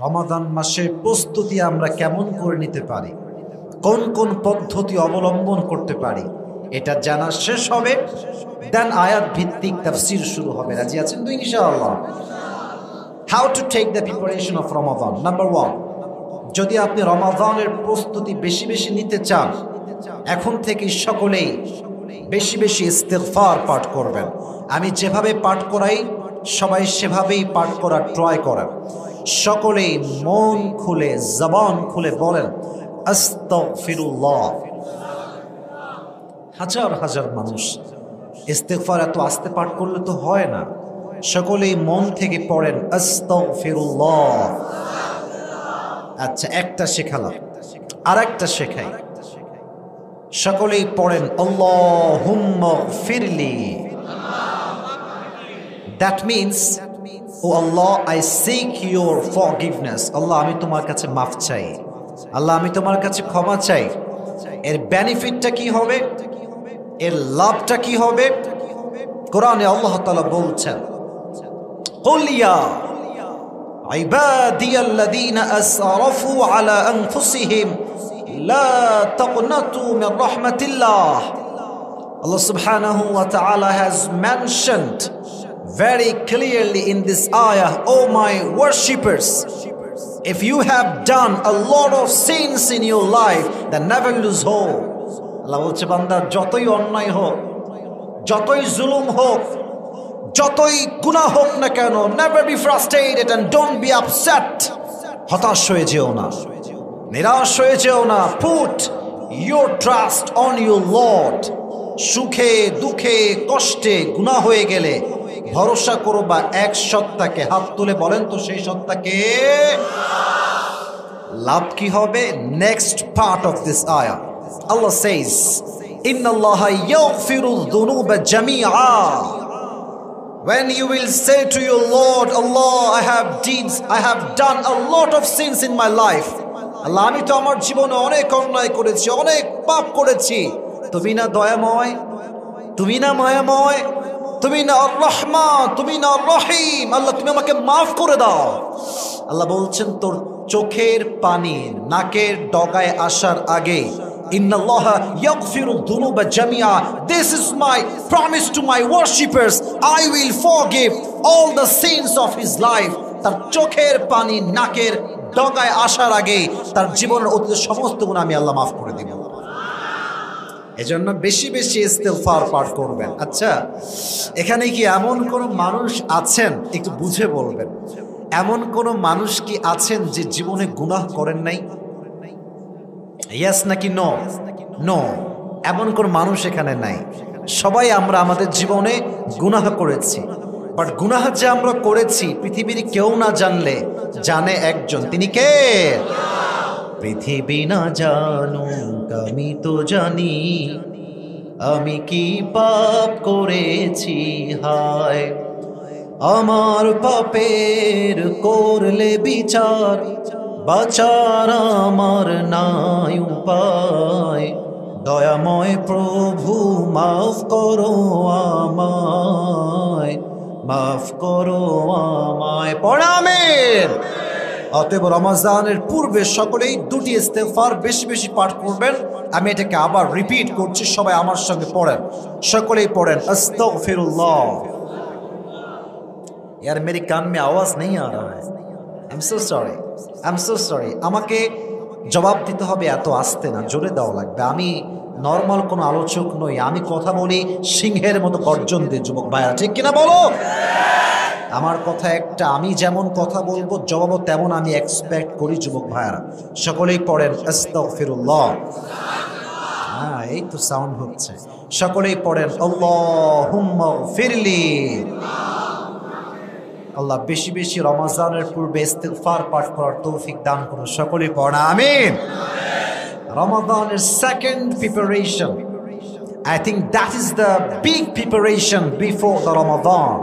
রমাদান মাসে প্রস্তুতি আমরা কেমন করে নিতে পারি, কোন কোন পদ্ধতি অবলম্বন করতে পারি, এটা জানা শেষ হবে, দেন আয়াত ভিত্তিক তাফসীর শুরু হবে। রাজি আছেন তো ইনশাআল্লাহ? How to take the preparation of Ramadan. Number 1, যদি আপনি রমাদানের প্রস্তুতি বেশি বেশি নিতে চান, এখন থেকে সকলেই বেশি বেশি ইস্তিগফার পাঠ করবেন। আমি যেভাবে পাঠ করাই সবাই সেভাবেই পাঠ করার ট্রাই করেন। সকলেই মন খুলে জবান খুলে বলেন আস্তাগফিরুল্লাহ। হাজার হাজার মানুষ ইস্তিগফার এত আস্তে পাঠ করলে তো হয় না। সকলেই মন থেকে পড়েন আস্তাগফিরুল্লাহ। আচ্ছা, একটা শেখালাম, আর একটা শেখাই। সকলেই পড়েন আল্লাহুম্মা ফিরলি। That means, O Allah, I seek your forgiveness. আল্লাহ, আমি তোমার কাছে মাফ চাই। আল্লাহ, আমি তোমার কাছে ক্ষমা চাই। এর বেনিফিটটা কি হবে, এর লাভটা কি হবে? কোরআনে আল্লাহ তাআলা বলছেন, কুল ইয়া ইবাদিয়াল্লাযীনা আসরাফু আলা আনফুসিহিম লা তাকনাতু Mir রাহমাতিল্লাহ। Allah subhanahu wa ta'ala has mentioned very clearly in this ayah, oh my worshippers, if you have done a lot of sins in your life, then never lose hope. Allah বলছে, বান্দা, যতই অন্যায় হোক, যতই জুলুম হোক, যতই গুনাহ হোক না কেন, never be frustrated and don't be upset. হতাশ হয়ে যেও না, নিরাশ হয়ে যেও না। Put your trust on your Lord. সুখে দুঃখে কষ্টে গুনাহ হয়ে গেলে ভরসা করো বা এক সত্তাকে। হাত তুলে বলেন তো সেই সত্তাকে। লাভ কি হবে? Next part of this ayah, Allah says, ইন্নাল্লাহা ইয়াগফিরুয যুনুবা জামিআ। When you will say to your Lord, Allah, I have done a lot of sins in my life. আল্লাহ, আমি তো আমার জীবনে অনেক অন্যায় করেছি, অনেক পাপ করেছি। তুমি না দয়াময়, তুমি না মায়াময়, তুমি না আর রহমান, তুমি না আর রহিম। আল্লাহ, তুমি আমাকে মাফ করে দাও। আল্লাহ বলছেন, তোর চোখের পানি নাকের ডগায় আসার আগে, ইন্নাল্লাহা ইয়াগফিরু যুনুবা জামিআ, this is my promise to my worshippers, I will forgive all the sins of his life. তার চোখের পানি নাকের ডগায় আসার আগে তার জীবনের অতীতের সমস্ত গুনাহ আমি আল্লাহ মাফ করে দিব। এজন্য বেশি বেশি ইস্তিগফার পাঠ করবেন। আচ্ছা, এখানে কি এমন কোন মানুষ আছেন, একটু বুঝে বলবেন, এমন কোন মানুষ কি আছেন যে জীবনে গুনাহ করেন নাই? ইয়েস নাকি নো? নো, এমন কোন মানুষ এখানে নাই। সবাই আমরা আমাদের জীবনে গুনাহ করেছি, বাট গুনাহ যে আমরা করেছি পৃথিবীর কেউ না জানলে জানে একজন, তিনি কে? পৃথিবী না জানুক আমি তো জানি, আমি কি পাপ করেছি হায়। আমার পাপের করলে বিচার, বাঁচার আমার নাই উপায়। দয়াময় প্রভু মাফ করো আমায়, মাফ করো আমায়। পড়ে আমিন। অতএব রমজানের পূর্বে সকলেই দুটি ইস্তিগফার বেশি বেশি পাঠ করবেন। আমি এটাকে আবার রিপিট করছি, সবাই আমার সঙ্গে পড়েন। সকলেই পড়েন আস্তাগফিরুল্লাহ। यार मेरी कान में आवाज नहीं आ रहा है, आई एम सो सॉरी। আমাকে জবাব দিতে হবে, এত আস্তে না, জোরে দেওয়া লাগবে। আমি নর্মাল কোনো আলোচক নই, আমি কথা বলি সিংহের মতো গর্জন দিয়ে। যুবক ভাইরা ঠিক কিনা বলো? আমার কথা একটা, আমি যেমন কথা বলবো জবাবও তেমন আমি এক্সপেক্ট করি। যুবক ভাইরা সকলেই পড়েন আস্তাগফিরুল্লাহ। হ্যাঁ, এই তো সাউন্ড হচ্ছে। সকলেই পড়েন আল্লাহুম্মা ফিরলি। আল্লাহ বেশি বেশি রমজানের পূর্বে ইস্তিগফার পাঠ করার তৌফিক দান করুন। সকলেই পড়েন আমিন। রমজানের second preparation, I think that is the big preparation before the Ramadan.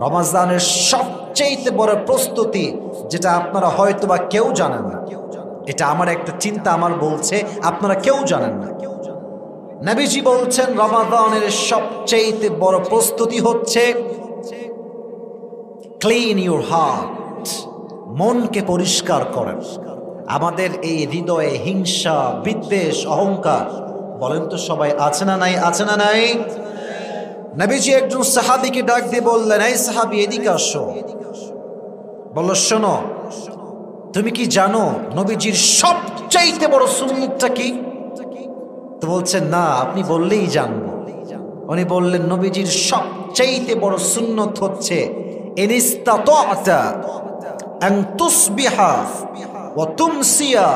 রমজানের সবচেয়ে বড় প্রস্তুতি, যেটা আপনারা হয়তো বা কেউ জানেন না, এটা আমার একটা চিন্তা আমার বলছে আপনারা কেউ জানেন না। নবীজি বলছেন রমজানের সবচেয়ে বড় প্রস্তুতি হচ্ছে ক্লিন ইউর হার্ট, মনকে পরিষ্কার করেন। আমাদের এই হৃদয়ে হিংসা, বিদ্বেষ, অহংকার, বলেন তো সবাই আছে না নাই? আছে না নাই? নবীজি একজন সাহাবীকে ডাক দিয়ে বললেন, এই সাহাবী এদিকে আসো। বলল, শোনো, তুমি কি জানো নবীজির সবচাইতে বড় সুন্নাতটা কি? তো বলছেন, না, আপনি বললেই জানবো। উনি বললেন, নবীজির সবচাইতে বড় সুন্নত হচ্ছে ইনিস্তাতা'তা আন তুসবিহা ওয়া তুমসিয়া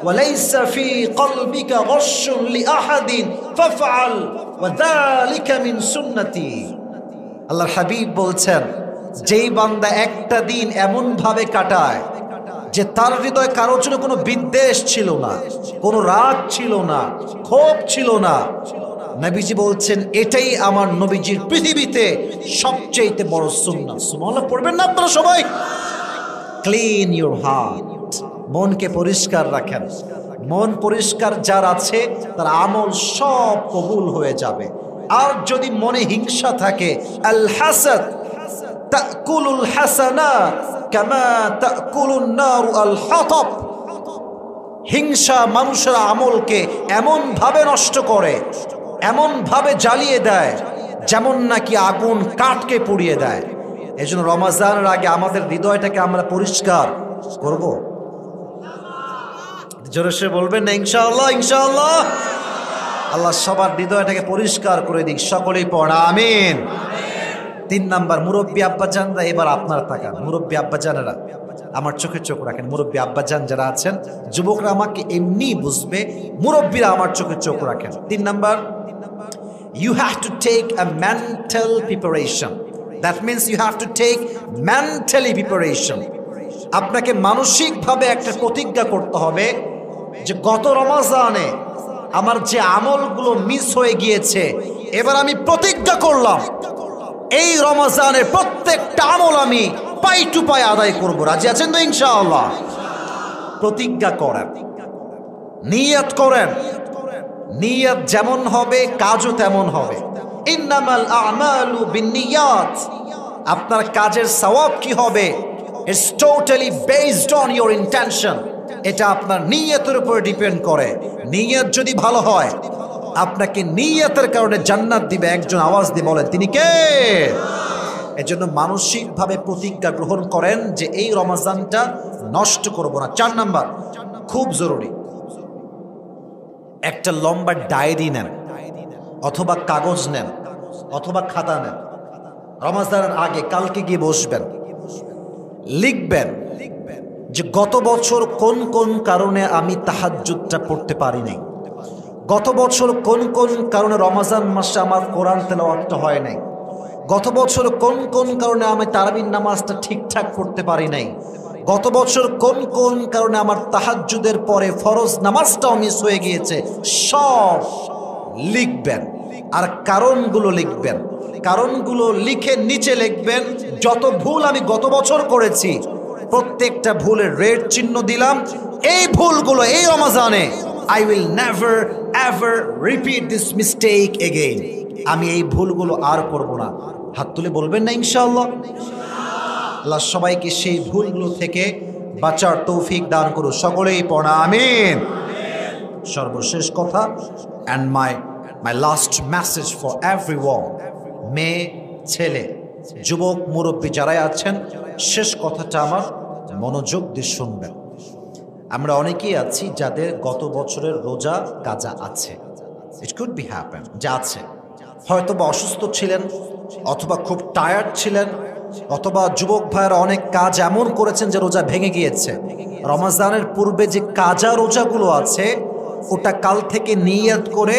ওয়া লাইসা ফি কলবিকা গশশুন লিআহাদিন ফাফআল ওয়া যালিকা মিন সুন্নতি। আল্লাহর হাবিব বলছেন, যেই বান্দা একটা দিন এমন ভাবে কাটায় যে তার হৃদয়ে কারোর জন্য কোনো বিদ্বেষ ছিল না, কোনো রাগ ছিল না, ক্ষোভ ছিল না, নবীজি বলছেন এটাই আমার নবীজির পৃথিবীতে সবচেয়ে বড় সুন্নাত। সুবহানাল্লাহ পড়বেন না আপনারা সবাই? ক্লিন ইউর হার্ট, মনকে পরিষ্কার রাখেন। মন পরিষ্কার যার আছে তার আমল সব কবুল হয়ে যাবে। আর যদি মনে হিংসা থাকে, আল হাসাদ তাকুলুল হাসানাত কামা তাকুলুন নারু আল হাতাব, হিংসা মানুষের আমলকে এমন ভাবে নষ্ট করে, এমন ভাবে জ্বালিয়ে দেয়, যেমন নাকি আগুন কাঠকে পুড়িয়ে দেয়। এই জন্য রমজানের আগে আমাদের হৃদয়টাকে আমরা পরিষ্কার করব। জোরে সে বলবেন না ইনশাআল্লাহ? ইনশাআল্লাহ। আল্লাহ সবার হৃদয়টাকে পরিষ্কার করে দিক। সকলেই পড় আমিন। 3 নাম্বার, মুরব্বী আব্বাজানরা, এবার আপনার তাকান। মুরব্বী আব্বাজানেরা আমার চোখে চোখ রাখেন। মুরব্বী আব্বাজান যারা আছেন, যুবকরা আমাকে এমনি বুঝবে, মুরব্বীরা আমার চোখে চোখ রাখেন। 3 number, you have to take a mental preparation. That means you have to take mentally preparation. আপনাকে মানসিকভাবে একটা প্রতিজ্ঞা করতে হবে যে গত রমজানে আমার যে আমলগুলো মিস হয়ে গিয়েছে, এবার আমি প্রতিজ্ঞা করলাম এই রমজানের প্রত্যেকটা আমল আমি পাই টু পাই আদায় করব। রাজি আছেন তো ইনশাআল্লাহ? প্রতিজ্ঞা করেন, নিয়ত করেন। নিয়ত যেমন হবে কাজও তেমন হবে। ইন্নামাল আমালু বিন্নিয়াত, আপনার কাজের সওয়াব কি হবে, it's totally based on your intention. এটা আপনার নিয়তের উপর ডিপেন্ড করে। নিয়ত যদি ভালো হয়, আপনাকে নিয়তের কারণে জান্নাত দিবে। একজন আওয়াজ দিয়ে বলেন, তিনি কে? এজন্য মানসিকভাবে প্রতিজ্ঞা গ্রহণ করেন যে এই রমজানটা নষ্ট করব না। 4 নাম্বার, খুব জরুরি, একটা লম্বা ডায়েরি নেন, অথবা কাগজ নেন, অথবা খাতা নেন। রমজানের আগে কালকে গিয়ে বসবেন, লিখবেন যে গত বছর কোন কোন কারণে আমি তাহাজ্জুদটা পড়তে পারি নাই, গত বছর কোন কোন কারণে রমজান মাসে আমার কোরআন তেলাওয়াতটা হয় নাই, গত বছর কোন কোন কারণে আমি তারাবির নামাজটা ঠিকঠাক পড়তে পারি নাই, গত বছর কোন কোন কারণে আমার তাহাজ্জুদের পরে ফরজ নামাজটাও মিস হয়ে গিয়েছে। সব লিখবেন আর কারণগুলো লিখবেন। কারণগুলো লিখে নিচে লিখবেন যত ভুল আমি গত বছর করেছি প্রত্যেকটা ভুলের রেড চিহ্ন দিলাম। এই ভুলগুলো এই রমজানে I will never ever repeat this mistake again. আমি এই ভুলগুলো আর করব না। হাত তুলে বলবেন না ইনশাআল্লাহ? আল্লাহ সবাইকে সেই ভুলগুলো থেকে বাঁচার তৌফিক দান করুন। সকলেই পড়া আমিন। সর্বশেষ কথা, and my last message for everyone, মেয়ে ছেলে যুবক মুরব্বী যারাই আছেন, শেষ কথাটা আমার মনোযোগ দিয়ে শুনবেন। আমরা অনেকেই আছি যাদের গত বছরের রোজা কাজা আছে। ইট কুড বি হ্যাপেন যে আছে, হয়তো বা অসুস্থ ছিলেন, অথবা খুব টায়ার্ড ছিলেন, অথবা যুবক ভাইয়েরা অনেক কাজ এমন করেছেন যে রোজা ভেঙে গিয়েছে। রমজানের পূর্বে যে কাজা রোজাগুলো আছে ওটা কাল থেকে নিয়ত করে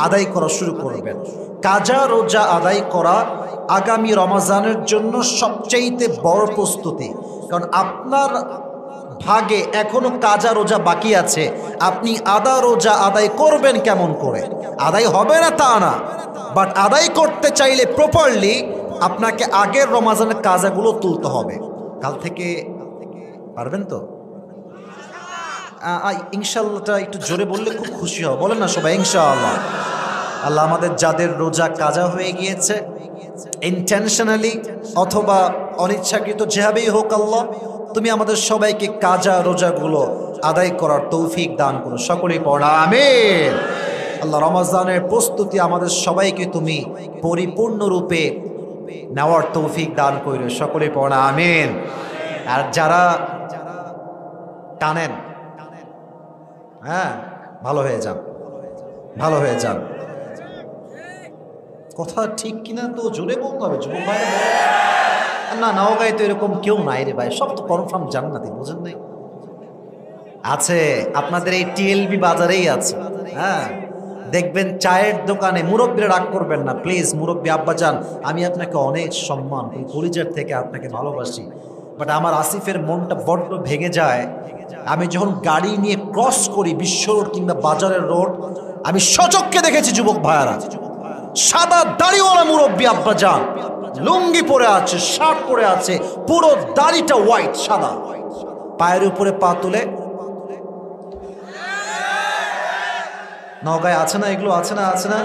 আদায় করা শুরু করবেন। কাজা রোজা আদায় করা আগামী রমজানের জন্য সবচাইতে বড় প্রস্তুতি। কারণ আপনার ভাগে এখনো কাজা রোজা বাকি আছে, আপনি আদা রোজা আদায় করবেন কেমন করে? আদায় হবে না তা না, বাট আদায় করতে চাইলে প্রপারলি আপনাকে আগের রমজানের কাজাগুলো তুলতে হবে। কাল থেকে পারবেন তো? ইনশাআল্লাহটা একটু জোরে বললে খুব খুশি হব। বলেন না সবাই ইনশাআল্লাহ। আল্লাহ আমাদের যাদের রোজা কাজা হয়ে গিয়েছে, ইন্টেনশনালি অথবা অনিচ্ছাকৃত যেভাবেই হোক, আল্লাহ তুমি আমাদের সবাইকে কাজা রোজাগুলো আদায় করার তৌফিক দান করো, সকলেই পড়া আমিন। আল্লাহ রমজানের প্রস্তুতি আমাদের সবাইকে তুমি পরিপূর্ণরূপে নেওয়ার তৌফিক দান করো, সকলেই পড়া আমিন। আর যারা টানেন, হ্যাঁ ভালো হয়ে যান, ভালো হয়ে যান। কথা ঠিক কিনা তো জোরে বলতে হবে যুবক ভাই। না নওগাঁয় তো এরকম কেউ নাই রে ভাই, সব তো কনফার্ম জান্নাতি, বুঝেন নাই? আছে আপনাদের এই টিএলবি বাজারেই আছে। হ্যাঁ দেখবেন চায়ের দোকানে, মুরব্বীরা রাগ করবেন না প্লিজ, মুরব্বী আব্বাজান আমি আপনাকে অনেক সম্মান করি, কলিজার থেকে আপনাকে ভালোবাসি, বাট আমার আসিফের মনটা বড্ড ভেঙে যায় আমি যখন গাড়ি নিয়ে ক্রস করি বিশ্ব রোড কিংবা বাজারের রোড, আমি সচক্ষে দেখেছি যুবক ভাইয়ারা সাদা দাড়িওয়ালা মুরব্বী আব্বাজান লুঙ্গি পরে আছে, শার্ট পরে আছে, পুরো দাড়িটা হোয়াইট সাদা, পায়ের উপরে পা তুলে। নওগাঁয় আছে না এগুলো? আছে না? আছে না?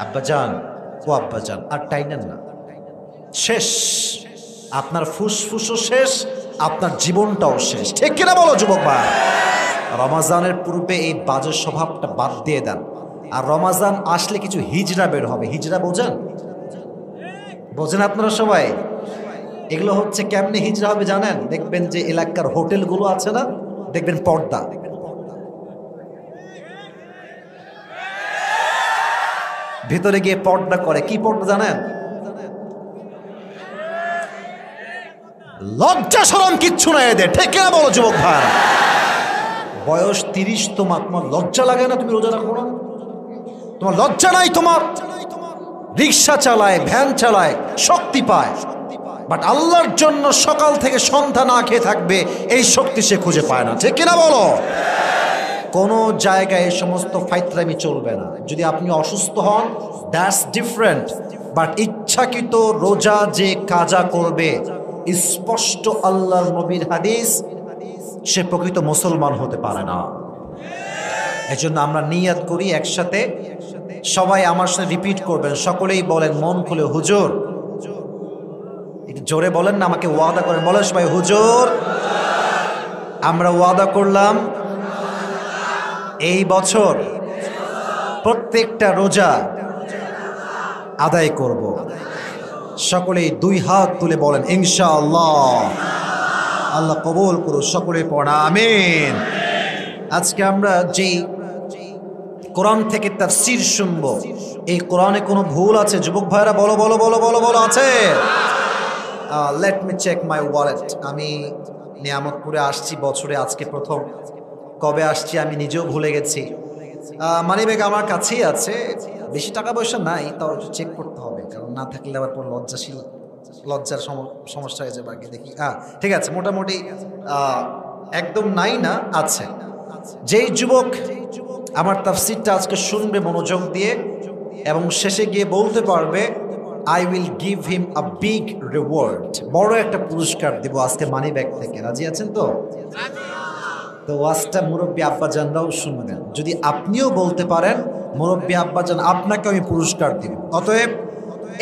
আব্বাজান ও আব্বাজান আর টাইনেন না, শেষ আপনার ফুসফুসও শেষ, আপনার জীবনটাও শেষ, ঠিক কিনা বলো যুবক ভাই? রমাজানের পূর্বে এই বাজে স্বভাবটা বাদ দিয়ে দেন। আর রমাজান আসলে কিছু হিজরা বের হবে, হিজরা বোঝেন? বোঝেন আপনারা সবাই? এগুলো হচ্ছে কেমনে হিজরা হবে জানেন? দেখবেন যে এলাকার হোটেলগুলো আছে না, দেখবেন পর্দা, ভিতরে গিয়ে পর্দা করে। কি পর্দা জানেন? লজ্জা শরম কিচ্ছু নাই এদের, ঠিক কিনা বলো যুবক ভাই? বয়স 30 তোমার লজ্জা লাগে না? তুমি রোজা রাখো না, তোমার লজ্জা নাই? তোমার রিক্সা চালায়, ভ্যান চালায়, শক্তি পায়, বাট আল্লাহর জন্য সকাল থেকে সন্ধ্যা না খেয়ে থাকবে, এই শক্তি সে খুঁজে পায় না, ঠিক কিনা বলো? কোনো জায়গায় এই সমস্ত ফাইতরামি চলবে না। যদি আপনি অসুস্থ হন দ্যাটস ডিফারেন্ট, বাট ইচ্ছাকৃত রোজা যে কাজা করবে, স্পষ্ট আল্লাহর নবীর হাদিস, সে প্রকৃত মুসলমান হতে পারে না। এজন্য আমরা নিয়াত করি একসাথে, সবাই আমার সাথে রিপিট করবেন, সকলেই বলেন মন খুলে হুজুর, একটু জোরে বলেন না, আমাকে ওয়াদা করেন, বলেন সবাই হুজুর আমরা ওয়াদা করলাম এই বছর প্রত্যেকটা রোজা আদায় করব। সকলেই 2 হাত তুলে বলেন ইনশাআল্লাহ। আল্লাহ কবুল করুন, সকলে পড়া আমিন। আজকে আমরা যেই কোরআন থেকে তাফসীর শুনবো, এই কোরআনে কোনো ভুল আছে যুবক ভাইরা? বলো বলো বলো বলো বলো, আছে? Let me check my wallet. আমি নিয়ামতপুরে আসছি বছরে আজকে প্রথম, কবে আসছি আমি নিজেও ভুলে গেছি। মানিব্যাগ আমার কাছেই আছে, বেশি টাকা পয়সা নাই, তাও একটু চেক করতে হবে, কারণ না থাকলে আবার পর লজ্জার সমস্যা হয়ে যাবে। আগে দেখি, ঠিক আছে, মোটামুটি একদম নাই না, আছে। যেই যুবক আমার তাফসীরটা আজকে শুনবে মনোযোগ দিয়ে এবং শেষে গিয়ে বলতে পারবে I will give him a big reward, বড় একটা পুরস্কার দিব আজকে মানিব্যাগ থেকে, রাজি আছেন তো? তো ওয়াজটা মুরব্বী আব্বাজানরাও শুনবেন, যদি আপনিও বলতে পারেন মুরব্বী আব্বাজান আপনাকে আমি পুরস্কার দিব। অতএব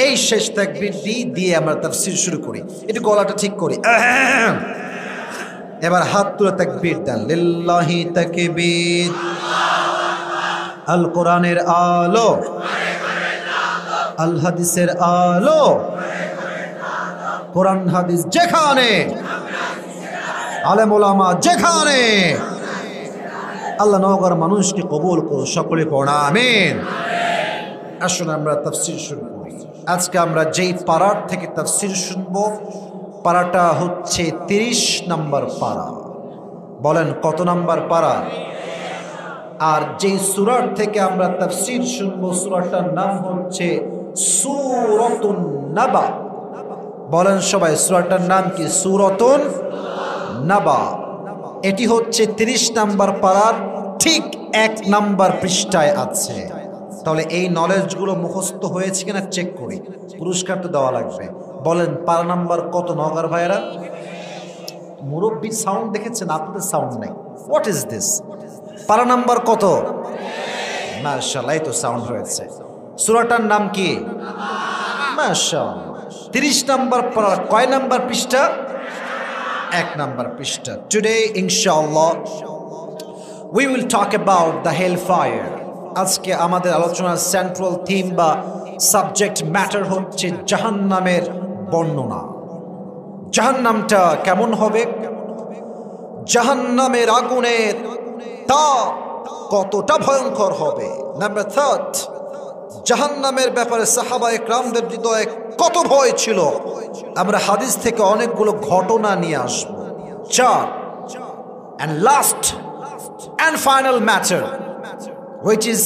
এই শেষ তাকবীর দিয়ে আমরা তাফসীর শুরু করি। একটু গলাটা ঠিক করি, এবার হাত তুলে তাকবীর দেন, লিল্লাহি তাকবীর। আল কোরআনের আলো, আল হাদিসের আলো, কোরআন হাদিস যেখানে, আলেম ওলামা যেখানে, আল্লাহ নওগাঁর মানুষকে কবুল করুন, সকলে পড়া আমিন। আসুন আমরা তাফসীর শুরু করি। আজকে আমরা যেই পারার থেকে তাফসীর শুনবো, পারাটা হচ্ছে 30 নম্বর পারা। বলেন কত নম্বর পারা? আর যেই সূরার থেকে আমরা তাফসীর শুনবো, সূরাটার নাম হচ্ছে সূরাতুন নাবা। বলেন সবাই সূরাটার নাম কি? সূরাতুন নাবা। এটি হচ্ছে 30 নম্বর পারার ঠিক 1 নম্বর পৃষ্ঠায় আছে। তাহলে এই নলেজগুলো মুখস্থ হয়েছে কিনা চেক করি, পুরস্কার তো দেওয়া লাগবে। বলেন পারা নাম্বার কত নওগাঁর ভাইয়েরা? মুরব্বীর সাউন্ড দেখেছেন, আপনাদের সাউন্ড নাই, হোয়াট ইজ দিস? পারা নাম্বার কত? মাশাআল্লাহ, এই তো সাউন্ড হয়েছে। সূরাটার নাম কি? মাশাআল্লাহ। 30 নম্বর পারা, কয় নাম্বার পৃষ্ঠা? এক নাম্বার পৃষ্ঠা। Today inshallah we will talk about the hellfire. আজকে আমাদের আলোচনার সেন্ট্রাল থিম বা সাবজেক্ট ম্যাটার হচ্ছে জাহান্নামের বর্ণনা। জাহান্নামটা কেমন হবে, জাহান্নামের আগুনের তাপ কতটা ভয়ঙ্কর হবে। নাম্বার 3, জাহান্নামের ব্যাপারে সাহাবায়ে কেরামদের হৃদয়ে কত ভয় ছিল, আমরা হাদিস থেকে অনেকগুলো ঘটনা নিয়ে আসব। 4, and last and final matter which is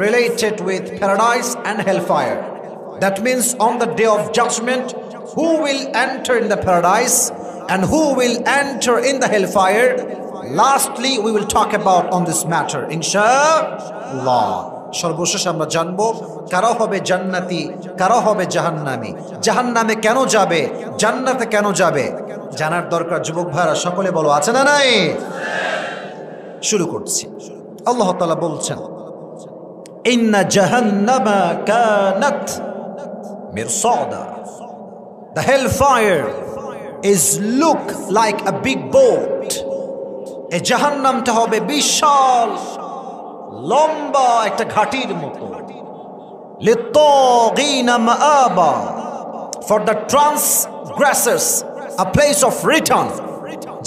related with paradise and hellfire. That means on the day of judgment, who will enter in the paradise and who will enter in the hellfire. Lastly, we will talk about on this matter, inshallah. সর্বশেষ আমরা জানবো কারা হবে জান্নাতি, কারা হবে জাহান্নামী, জাহান্নামে কেন যাবে, জান্নাতে কেন যাবে, জানার দরকার। যুবক ভাইরা সকলে বলো, আছে না নাই? শুরু করছি। আল্লাহ তাআলা বলছেন, ইন্না জাহান্নামা কানাত মিরসাদা। The hellfire is look like a big boat. এই জাহান্নামটা হবে বিশাল লম্বা একটা ঘাটির মতো। লিত্তাগিনা মাআবা, for the transgressors a place of return.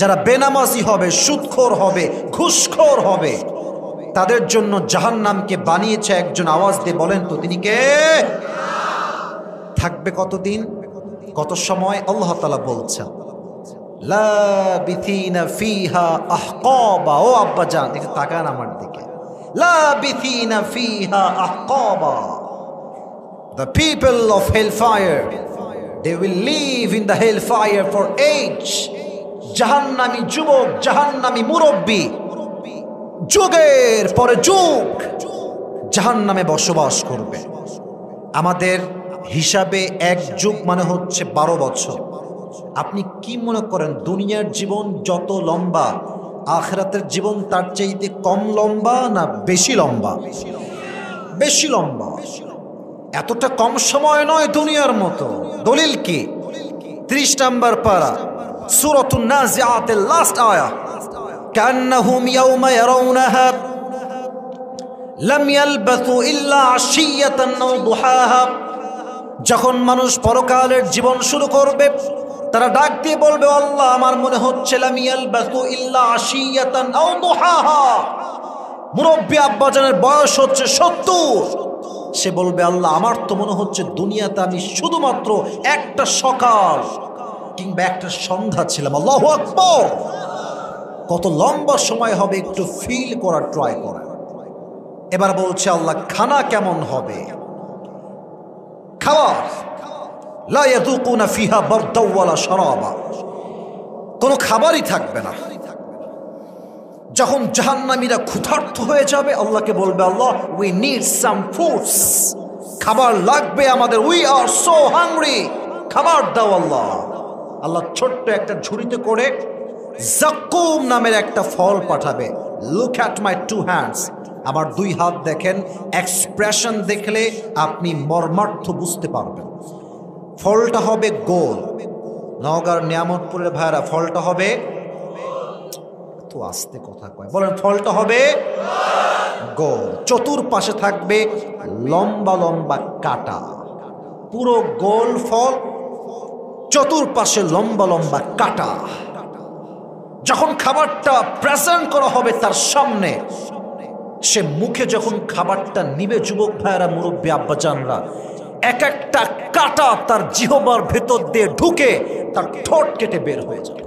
যারা বেনামাজি হবে, সুদখোর হবে, ঘুষখোর হবে, তাদের জন্য জাহান্নামকে বানিয়েছে একজন। আওয়াজ দিয়ে বলেন তো তিনি কে? থাকবে কতদিন, কত সময়? আল্লাহ তাআলা বলছেন, লাবিথিনা ফিহা আহকাবা। ও আব্বা জান, একটু তাকান আমার দিকে। লাবিথিনা ফিহা আহকাবা। The people of hellfire, they will live in the hellfire for age. জাহান্নামী যুবক, জাহান্নামী মুরব্বী, যুগের পরে যুগ জাহান্নামে বসবাস করবে। আমাদের হিসাবে এক যুগ মানে হচ্ছে 12 বছর। আপনি কি মনে করেন দুনিয়ার জীবন যত লম্বা, আখিরাতের জীবন তার চাইতে কম লম্বা না বেশি লম্বা? বেশি লম্বা। এতটা কম সময় নয় দুনিয়ার মতো। দলিল কি? 30 নম্বর পারা সূরাতুন নাজিআতের লাস্ট আয়াত, কান্নাহুম ইয়াওমা ইয়ারাউনাহা লাম ইয়ালবাথু ইল্লা আশিয়াতান আও দুহাহা। যখন মানুষ পরকালের জীবন শুরু করবে, তারা ডাক দিয়ে বলবে, আল্লাহ আমার মনে হচ্ছে লাম ইয়ালবাথু ইল্লা আশিয়াতান আও দুহাহা। মুরব্বী আব্বাজানের বয়স হচ্ছে 70। সে বলবে, আল্লাহ আমার তো মনে হচ্ছে দুনিয়াতে আমি শুধুমাত্র একটা সকাল কিংবা একটা সন্ধ্যা ছিলাম। আল্লাহু আকবার। কত লম্বা সময় হবে একটু ফিল করার ট্রাই করা। এবার বলছে আল্লাহ, খানা কেমন হবে? খাবার, লা ইয়াযুকুনা ফিহা বারদা ওয়ালা শারাবা। কোনো খাবারই থাকবে না। যখন জাহান্নামীরা ক্ষুধার্ত হয়ে যাবে, আল্লাহকে বলবে, আল্লাহ উই নিড সাম ফুডস। খাবার লাগবে আমাদের, উই আর সো হাংরি, খাবার দাও আল্লাহ। আল্লাহ ছোট্ট একটা ঝুড়িতে করে যাক্কুম নামের একটা ফল পাঠাবে। Look at my 2 hands. আমার 2 হাত দেখেন, এক্সপ্রেশন দেখলে আপনি মর্মার্থ বুঝতে পারবেন। ফলটা হবে গোল। নওগাঁর নিয়ামতপুরের ভাইরা, ফলটা হবে, তো আস্তে কথা কয়, বলেন ফলটা হবে গোল। চতুর্পাশে থাকবে লম্বা লম্বা কাটা। পুরো গোল ফল, চতুর্পাশে লম্বা লম্বা কাটা। যখন খাবারটা প্রেজেন্ট করা হবে তার সামনে, সে মুখে যখন খাবারটা নিবে, যুবক ভাইয়েরা, মুরব্বী আব্বাজানরা, এক একটা কাটা তার জিহ্বার ভেতর দিয়ে ঢুকে তার ঠোঁট কেটে বের হয়ে যাবে।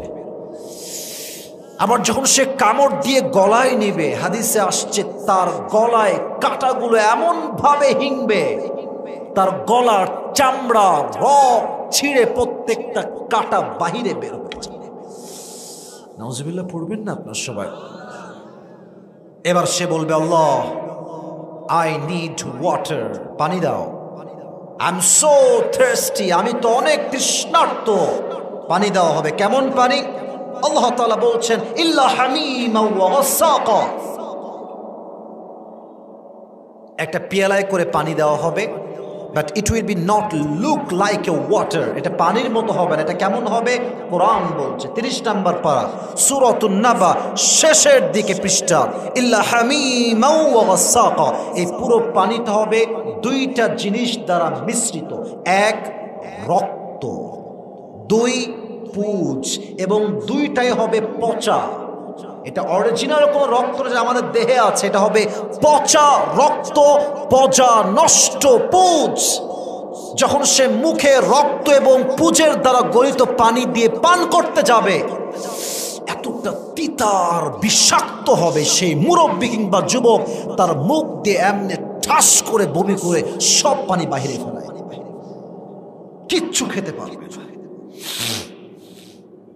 আবার যখন সে কামড় দিয়ে গলায় নেবে, হাদিসে আসছে তার গলায় কাটাগুলো এমন ভাবে হিংবে, তার গলার চামড়া রক ছিঁড়ে প্রত্যেকটা কাটা বাহিরে বের হয়ে যাবে। নাউজুবিল্লাহ পড়বেন না আপনার সবাই? এবার সে বলবে, আল্লাহ আই নিড ওয়াটার, পানি দাও। আই এম সো থার্স্টি, আমি তো অনেক তৃষ্ণার্ত, পানি দেওয়া হবে। কেমন পানি? আল্লাহ তাআলা বলছেন, ইল্লা হামিমা ওয়া গাসাকা। একটা পেয়ালায় করে পানি দেওয়া হবে। But it will be not look like a water, এটা পানির মতো হবে না। এটা কেমন হবে? কোরআন বলছে 30 নম্বর পারা সূরাতুন নাবা শেষের দিকে পৃষ্ঠা, ইল্লা হামিমান ওয়া গাসসাকা, এই পুরো পানিটা হবে দুইটা জিনিস দ্বারা মিশ্রিত। এক, রক্ত, দুই, পুজ, এবং দুইটাই হবে পচা। এটা অরিজিনাল কোন রক্ত যে আমাদের দেহে আছে, এটা হবে পচা রক্ত, পচা নষ্ট পুজ। যখন সে মুখে রক্ত এবং পুজের দ্বারা গলিত পানি দিয়ে পান করতে যাবে, এতটা তিতার বিষাক্ত হবে, সেই মুরব্বী কিংবা যুবক তার মুখ দিয়ে এমনি ঠাস করে বমি করে সব পানি বাহিরে ফেলায়, কিচ্ছু খেতে পারবে না।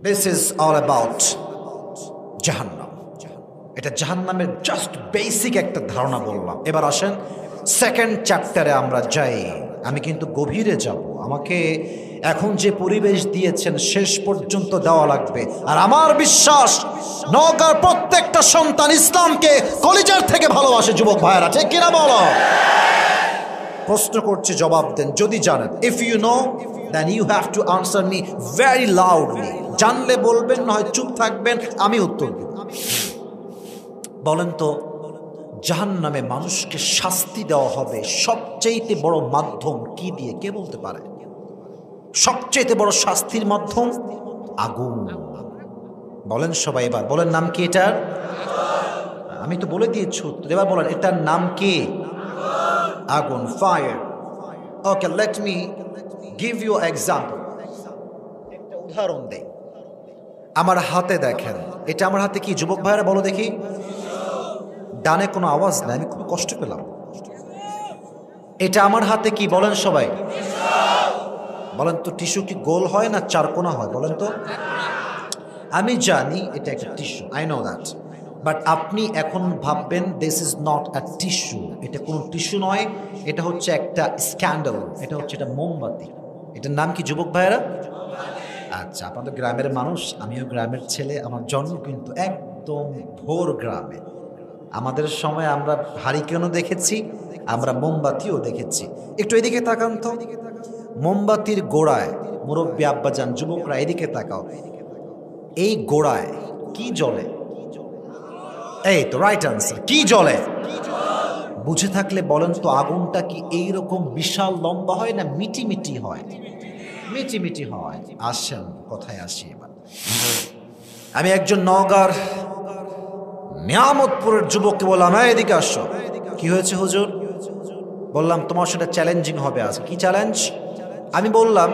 This is all about জাহান্নাম। এটা জাহান্নামের জাস্ট বেসিক একটা ধারণা বললাম। এবার আসেন সেকেন্ড চ্যাপ্টারে আমরা যাই। আমি কিন্তু গভীরে যাব, আমাকে এখন যে পরিবেশ দিয়েছেন শেষ পর্যন্ত দেওয়া লাগবে। আর আমার বিশ্বাস নওগাঁর প্রত্যেকটা সন্তান ইসলামকে কলিজার থেকে ভালোবাসে। যুবক ভাইয়েরা ঠিক কিনা বলো? প্রশ্ন করছি, জবাব দেন যদি জানেন। If you know then you have to answer me very loudly. জানলে বলবেন, না হয় চুপ থাকবেন, আমি উত্তর দেব। বলেন তো, জাহান্নামে মানুষকে শাস্তি দেওয়া হবে সবচেয়ে বড় মাধ্যম কি দিয়ে? কে বলতে পারে? সবচেয়ে বড় শাস্তির মাধ্যম আগুন। বলেন সবাই, এবার বলেন নাম কি এটার? আমি তো বলে দিয়েছি উত্তর, এবার বলেন এটার নাম কি? আগুন, fire. Okay, let me give you example. একটা উদাহরণ দেই। আমার হাতে দেখেন, এটা আমার হাতে কি? যুবক ভাইরা বলো দেখি। ডানে কোনো আওয়াজ নাই, আমি খুব কষ্ট পেলাম। এটা আমার হাতে কি? বলেন সবাই। বলেন তো, টিস্যু কি গোল হয় না চারকোনা হয়? বলেন তো। আমি জানি এটা একটা tissue, I know that, but আপনি এখন ভাববেন this is not a tissue. এটা কোনো টিস্যু নয়, এটা হচ্ছে একটা স্ক্যান্ডাল, এটা হচ্ছে এটা মোমবাতি। এটার নাম কি যুবক ভাইয়েরা? আচ্ছা, আপনাদের গ্রামের মানুষ, আমিও গ্রামের ছেলে, আমার জন্ম কিন্তু একদম ভোর গ্রামে। আমাদের সময় আমরা হারিকেনও দেখেছি, আমরা মোমবাতিও দেখেছি। একটু এদিকে তাকান তো, মোমবাতির গোড়ায়, মুরব্বী আব্বাজান, যুবকরা এদিকে তাকাও, এই গোড়ায় কি জ্বলে? এই তো রাইট আনসার, কি জ্বলে? বুঝে থাকলে বলেন তো, আগুনটা কি এইরকম বিশাল লম্বা হয় না মিটি মিটি হয়? মিটি মিটি হয়। আসেন কোথায় আসি এবার। আমি একজন নওগাঁর নিয়ামতপুরের যুবককে বললাম, এদিকে আসো। কি হয়েছে হুজুর? বললাম তোমার সেটা চ্যালেঞ্জিং হবে আজ। কি চ্যালেঞ্জ? আমি বললাম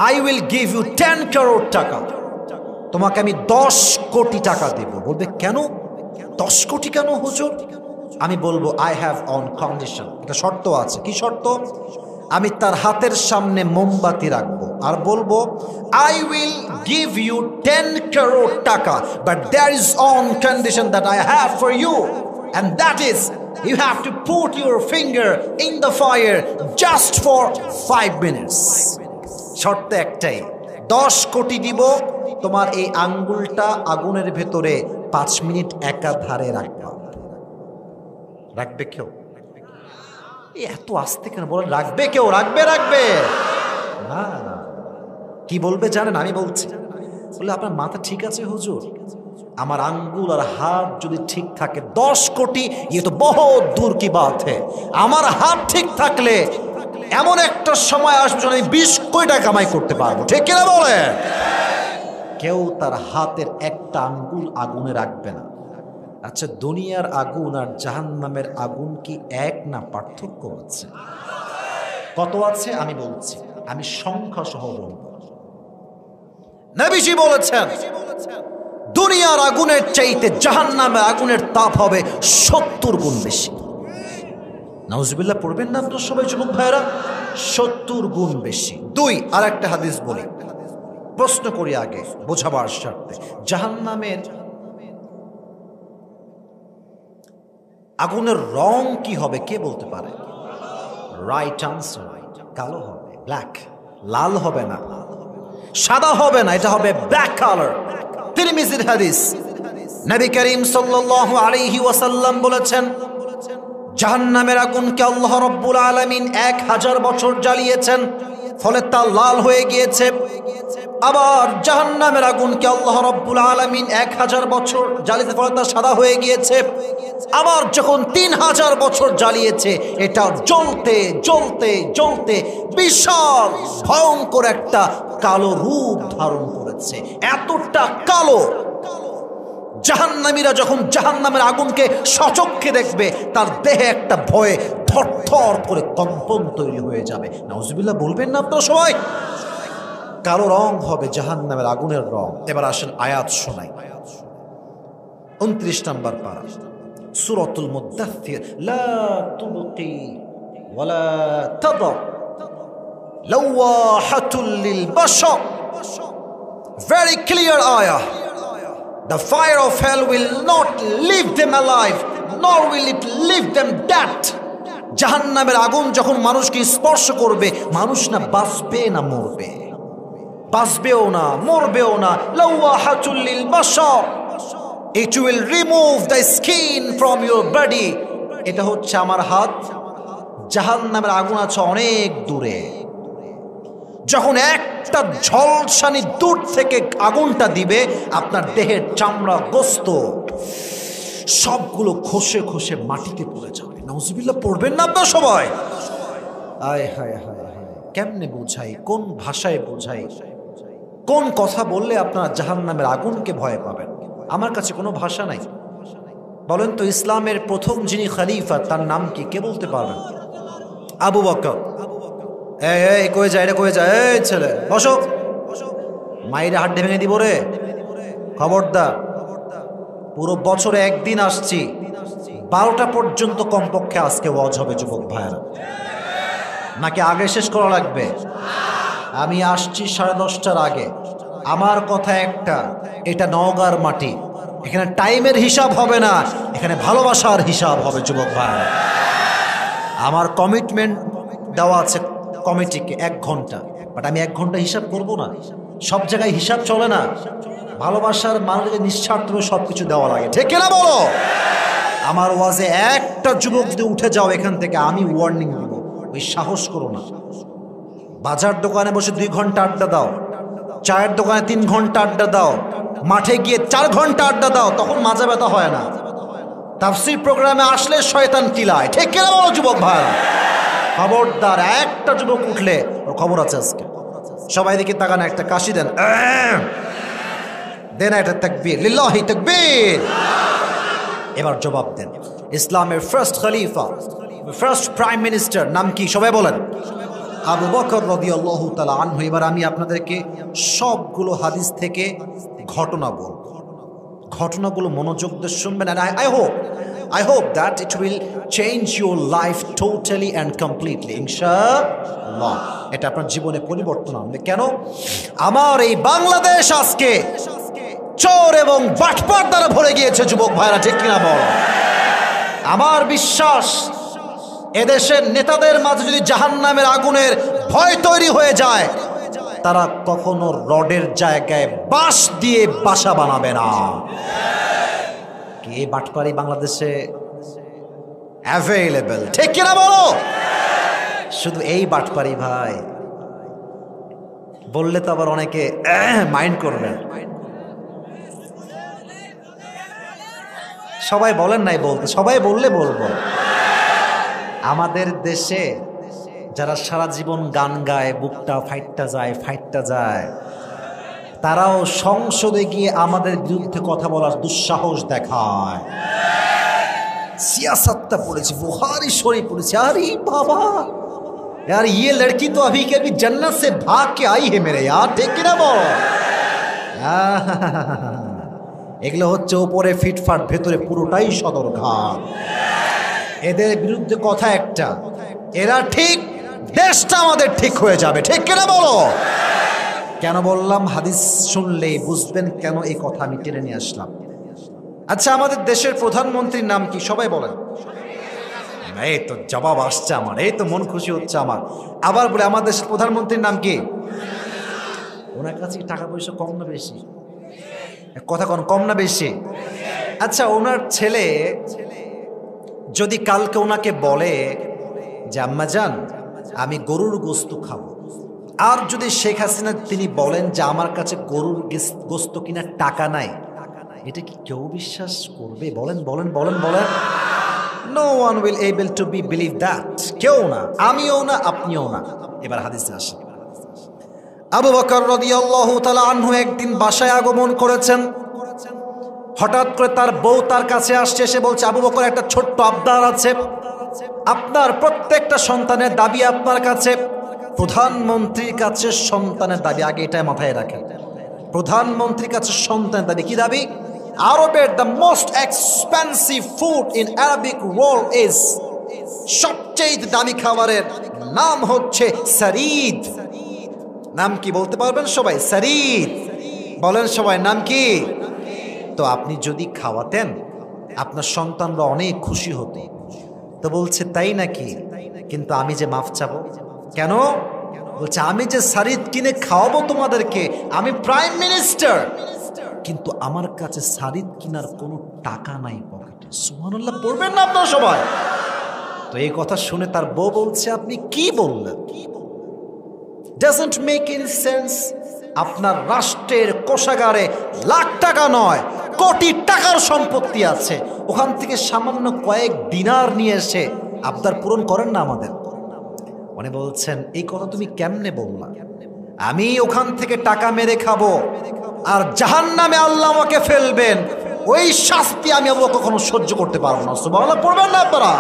I will give you 10 crore টাকা, তোমাকে আমি 10 কোটি টাকা দেব। বলবে কেন 10 কোটি কেন হুজুর? আমি বলবো আই হ্যাভ অন কন্ডিশন, একটা শর্ত আছে। কি শর্ত? আমি তার হাতের সামনে মোমবাতি রাখবো আর বলবো I will give you 10 crore টাকা, but there is on condition that I have for you, and that is you have to put your finger in the fire just for 5 minutes. শর্ত একটাই, 10 কোটি দিব, তোমার এই আঙ্গুলটা আগুনের ভেতরে 5 মিনিট একাধারে রাখবে। রাখবে কেউ? এত আস্তে কেন বলেন? রাখবে কেউ? রাখবে রাখবে না না। কি বলবে জানেন? আমি বলছি, বলে আপনার মাথা ঠিক আছে হুজুর? আমার আঙ্গুল আর হাত যদি ঠিক থাকে 10 কোটি, ये तो बहुत दूर की बात है। আমার হাত ঠিক থাকলে এমন একটা সময় আসবে যখন আমি 20 কোটি টাকা কামাই করতে পারবো। ঠিক কিনা বলে? কেউ তার হাতের একটা আঙ্গুল আগুনে রাখবে না। আচ্ছা, দুনিয়ার আগুন আর জাহান্নামের আগুন কি এক না পার্থক্য আছে? কত আছে আমি বলছি, আমি সংখ্যা সহ বলবো। নবীজি বলেছেন দুনিয়ার আগুনের চাইতে জাহান্নামের আগুনের তাপ হবে 70 গুণ বেশি। নাউজুবিল্লাহ পড়বেন না আপনারা সবাই যুবক ভাইরা? 70 গুণ বেশি। 2, আর একটা হাদিস বলি, প্রশ্ন করি আগে বোঝাবার স্বার্থে। জাহান্নামের আগুনের রং কি হবে কে বলতে পারে? রাইট আনসার, কালো হবে, ব্ল্যাক। লাল হবে না, সাদা হবে না, এটা হবে ব্ল্যাক কালার। তিরমিজির হাদিস, নবী করিম সাল্লাল্লাহু আলাইহি ওয়াসাল্লাম বলেছেন জাহান্নামের আগুনকে আল্লাহ রাব্বুল আলামিন 1000 বছর জ্বালিয়েছেন, ফলে তা লাল হয়ে গিয়েছে। আবার জাহান্নামের আগুনকে আল্লাহ রাব্বুল আলামিন 1000 বছর জ্বালিয়েছে, ফলে তা সাদা হয়ে গিয়েছে। আবার যখন 3000 বছর জ্বালিয়েছে, এটা জ্বলতে জ্বলতে জ্বলতে বিশাল ভয়ঙ্কর একটা কালো রূপ ধারণ করেছে। এতটা কালো, জাহান্নামীরা যখন জাহান্নামের আগুনকে সচক্ষে দেখবে, তার দেহে একটা ভয়ে থরথর করে কম্পন তৈরি হয়ে যাবে। নাউজুবিল্লাহ বলবেন না আপনারা সবাই? কালো রং হবে জাহান্নামের আগুনের রং। এবার আসেন আয়াত শোনাই। 29 নম্বর পারা, সূরাতুল মুদ্দাথির। লা তুবকি ওয়ালা তাদা লাওয়াহাতুল লিল Bashar. Very clear ayah. The fire of hell will not leave them alive, nor will it leave them dead. জাহান্নামের আগুন যখন মানুষকে স্পর্শ করবে, মানুষ না বাঁচবে না মরবে, বাঁচবেও না মরবেও না। লাওয়াহাতুল লিল Bashar, it will remove the skin from your body. এটা হচ্ছে আমার হাত, জাহান্নামের আগুন আছে অনেক দূরে। যখন একটা ঝলসানি দূর থেকে আগুনটা দিবে, আপনার দেহের চামড়া গোস্ত সবগুলো খসে খসে মাটিতে পড়ে যাবে। নাউজুবিল্লাহ পড়বেন না আপনারা সবাই? আয় হায় হায় হায়, কেমনে বোঝাই, কোন ভাষায় বোঝাই, কোন কথা বললে আপনারা জাহান্নামের আগুনকে ভয় পাবেন? আমার কাছে কোনো ভাষা নাই। বলেন তো, ইসলামের প্রথম যিনি খলিফা, তার নাম কি? কে বলতে পারবেন? আবু বকর। এই কয়ে যায়, এটা কয়ে যায়, এই ছেলে বসো, মাইরে হাড্ডি ভেঙে দিব রে, খবরদার। পুরো বছরে একদিন আসছি, 12টা পর্যন্ত কমপক্ষে আজকে ওয়াজ হবে যুবক ভাইয়েরা, নাকি আগে শেষ করা লাগবে? আমি আসছি 10:30টার আগে। আমার কথা একটা, এটা নওগাঁর মাটি, এখানে টাইমের হিসাব হবে না, এখানে ভালোবাসার হিসাব হবে যুবক ভাইয়েরা। আমার কমিটমেন্ট দেওয়া আছে কমিটিকে 1 ঘন্টা, বাট আমি 1 ঘন্টা হিসাব করব না। সব জায়গায় হিসাব চলে না, ভালোবাসার মানুষকে নিঃস্বার্থভাবে সবকিছু দেওয়া লাগে, ঠিক কিনা বলো? আমার ওয়াজে একটা যুবক যদি উঠে যাও এখান থেকে, আমি ওয়ার্নিং দিব, ওই সাহস করো না। বাজার দোকানে বসে 2 ঘন্টা আড্ডা দাও, চায়ের দোকানে 3 ঘন্টা আড্ডা দাও, মাঠে গিয়ে 4 ঘন্টা আড্ডা দাও, তখন মাজা ব্যথা হয় না। তাফসীর প্রোগ্রামে আসলে শয়তান কিলায়, ঠিক কিনা বলো যুবক ভাইরা? খবরদার, একটা যুবক উঠলে ওর খবর আছে আজকে। সবাই দিকে তাকান, একটা কাশি দেন, দেন একটা তাকবীর, লিল্লাহি তাকবীর। এবার জবাব দেন। ইসলামের ফার্স্ট খলিফা, ফার্স্ট প্রাইম মিনিস্টার নাম কি? সবাই বলেন। আবু বকর রাদিয়াল্লাহু তাআলা আনহু। এবার আমি আপনাদেরকে সবগুলো হাদিস থেকে ঘটনা বলব, ঘটনাগুলো মনোযোগ দিয়ে শুনবেন। and I hope that it will change your life totally and completely, ইনশাআল্লাহ। এটা আপনার জীবনে পরিবর্তন আনবে। কেন? আমার এই বাংলাদেশ আজকে চোর এবং বাটপার দ্বারা ভরে গিয়েছে যুবক ভাইরা, ঠিক কিনা বল? আমার বিশ্বাস, এদেশের নেতাদের মাঝে যদি জাহান্নামের আগুনের ভয় তৈরি হয়ে যায়, তারা কখনো রডের জায়গায় বাঁশ দিয়ে বাসা বানাবে না। কে বাটপারি বাংলাদেশে অ্যাভেলেবল, ঠিক কিনা বলো? শুধু এই বাটপারি ভাই বললে তো আবার অনেকে মাইন্ড করবেন। সবাই বলেন নাই বলতে, সবাই বললে বলবো। আমাদের দেশে যারা সারা জীবন গান গায়, বুকটা ফাইটটা যায়, তারাও সংসদে গিয়ে আমাদের বিরুদ্ধে কথা বলার দুঃসাহস দেখায়। সিয়াসতটা পড়েছি, বুখারী শরীফ পড়েছি। আরে বাবা यार, ये लड़की तो अभी के अभी जन्नत से भाग के आई है मेरे यार, ठीक ना বল? এগুলো হচ্ছে উপরে ফিটফাট, ভেতরে পুরোটাই সদরঘাট। এদের বিরুদ্ধে কথা একটা, এরা ঠিক, দেশটা আমাদের ঠিক হয়ে যাবে, ঠিক কিনা বলো? কেন বললাম? হাদিস শুনলেই বুঝবেন কেন এই কথা আমি টেনে নিয়ে আসলাম। আচ্ছা, আমাদের দেশের প্রধানমন্ত্রীর নাম কি? সবাই বলেন। এই তো জবাব আসছে আমার, এই তো মন খুশি হচ্ছে আমার। আবার বলে, আমার দেশের প্রধানমন্ত্রীর নাম কি? ওনার কাছে টাকা পয়সা কম না বেশি? কথা কন, কম না বেশি? আচ্ছা, ওনার ছেলে যদি কালকে ওনাকে বলে যে আম্মাজান আমি গরুর গোস্ত খাবো, আর যদি শেখ হাসিনা তিনি বলেন যে আমার কাছে গরুর গোস্ত কিনার টাকা নাই, এটা কি কেউ বিশ্বাস করবে? বলেন বলেন বলেন বলেন। No one will able to be believe that. কেউ না, আমিও না, আপনিও না। এবার হাদিসে আসে, আবু বকর রাদিয়াল্লাহু তাআলা আনহু একদিন বাসায় আগমন করেছেন। হঠাৎ করে তার বউ তার কাছে আসছে, এসে বলছে আবু বকর একটা ছোট্ট আবদার আছে, আপনার প্রত্যেকটা সন্তানের দাবি আপনার কাছে। প্রধানমন্ত্রীর কাছে সন্তানের দাবি, আগে এটা মাথায় রাখেন, প্রধানমন্ত্রীর কাছে সন্তানের দাবি। কি দাবি? আরবের the most expensive food in Arabic world is, সবচেয়ে দামি খাবারের নাম হচ্ছে সারিদ। নাম কি বলতে পারবেন সবাই? সারিদ বলেন সবাই, নাম কি? তো আপনি যদি খাওয়াতেন আপনার সন্তানরা অনেক খুশি হতো। তো বলছে তাই নাকি, কিন্তু আমি যে মাফ চাবো। কেন? বলছে আমি যে সারিদ কিনে খাওয়াবো তোমাদেরকে, আমি প্রাইম মিনিস্টার, কিন্তু আমার কাছে সারিদ কিনার কোনো টাকা নাই পকেটে। সুবহানাল্লাহ পড়বেন না আপনারা সবাই? তো এই কথা শুনে তার বউ বলছে আপনি কি বললেন? Doesn't make any sense. আপনার রাষ্ট্রের কোষাগারে লাখ টাকা নয় কোটি টাকার সম্পত্তি আছে, ওখান থেকে সামান্য কয়েক দিনার নিয়ে এসে আবদার পূরণ করেন না আমাদের। উনি বলছেন এই কথা তুমি কেমনে বললা? আমি ওখান থেকে টাকা মেরে খাবো আর জাহান্নামে আল্লাহ আমাকে ফেলবেন, ওই শাস্তি আমি কখনো সহ্য করতে পারবো না। সুবহানাল্লাহ পড়বেন না আপনারা?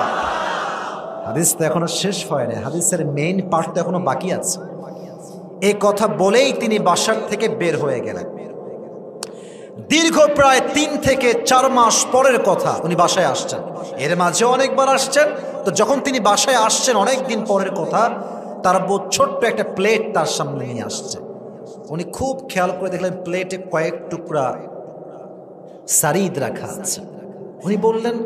হাদিস তো এখনো শেষ হয়নি, হাদিসের মেইন পার্ট তো এখনো বাকি আছে। এই কথা বলেই তিনি বাসার থেকে বের হয়ে গেলেন। দীর্ঘ প্রায় 3 থেকে 4 মাস পরের কথা উনি বাসায় আসছেন। এর মাঝে অনেকবার আসছেন। তো যখন তিনি বাসায় আসছেন অনেক দিন পরের কথা, তার বউ ছোট্ট একটা প্লেট তার সামনে নিয়ে আসছে। উনি খুব খেয়াল করে দেখলেন প্লেটে কয়েক টুকরা সারিদ রাখা আছে। উনি বললেন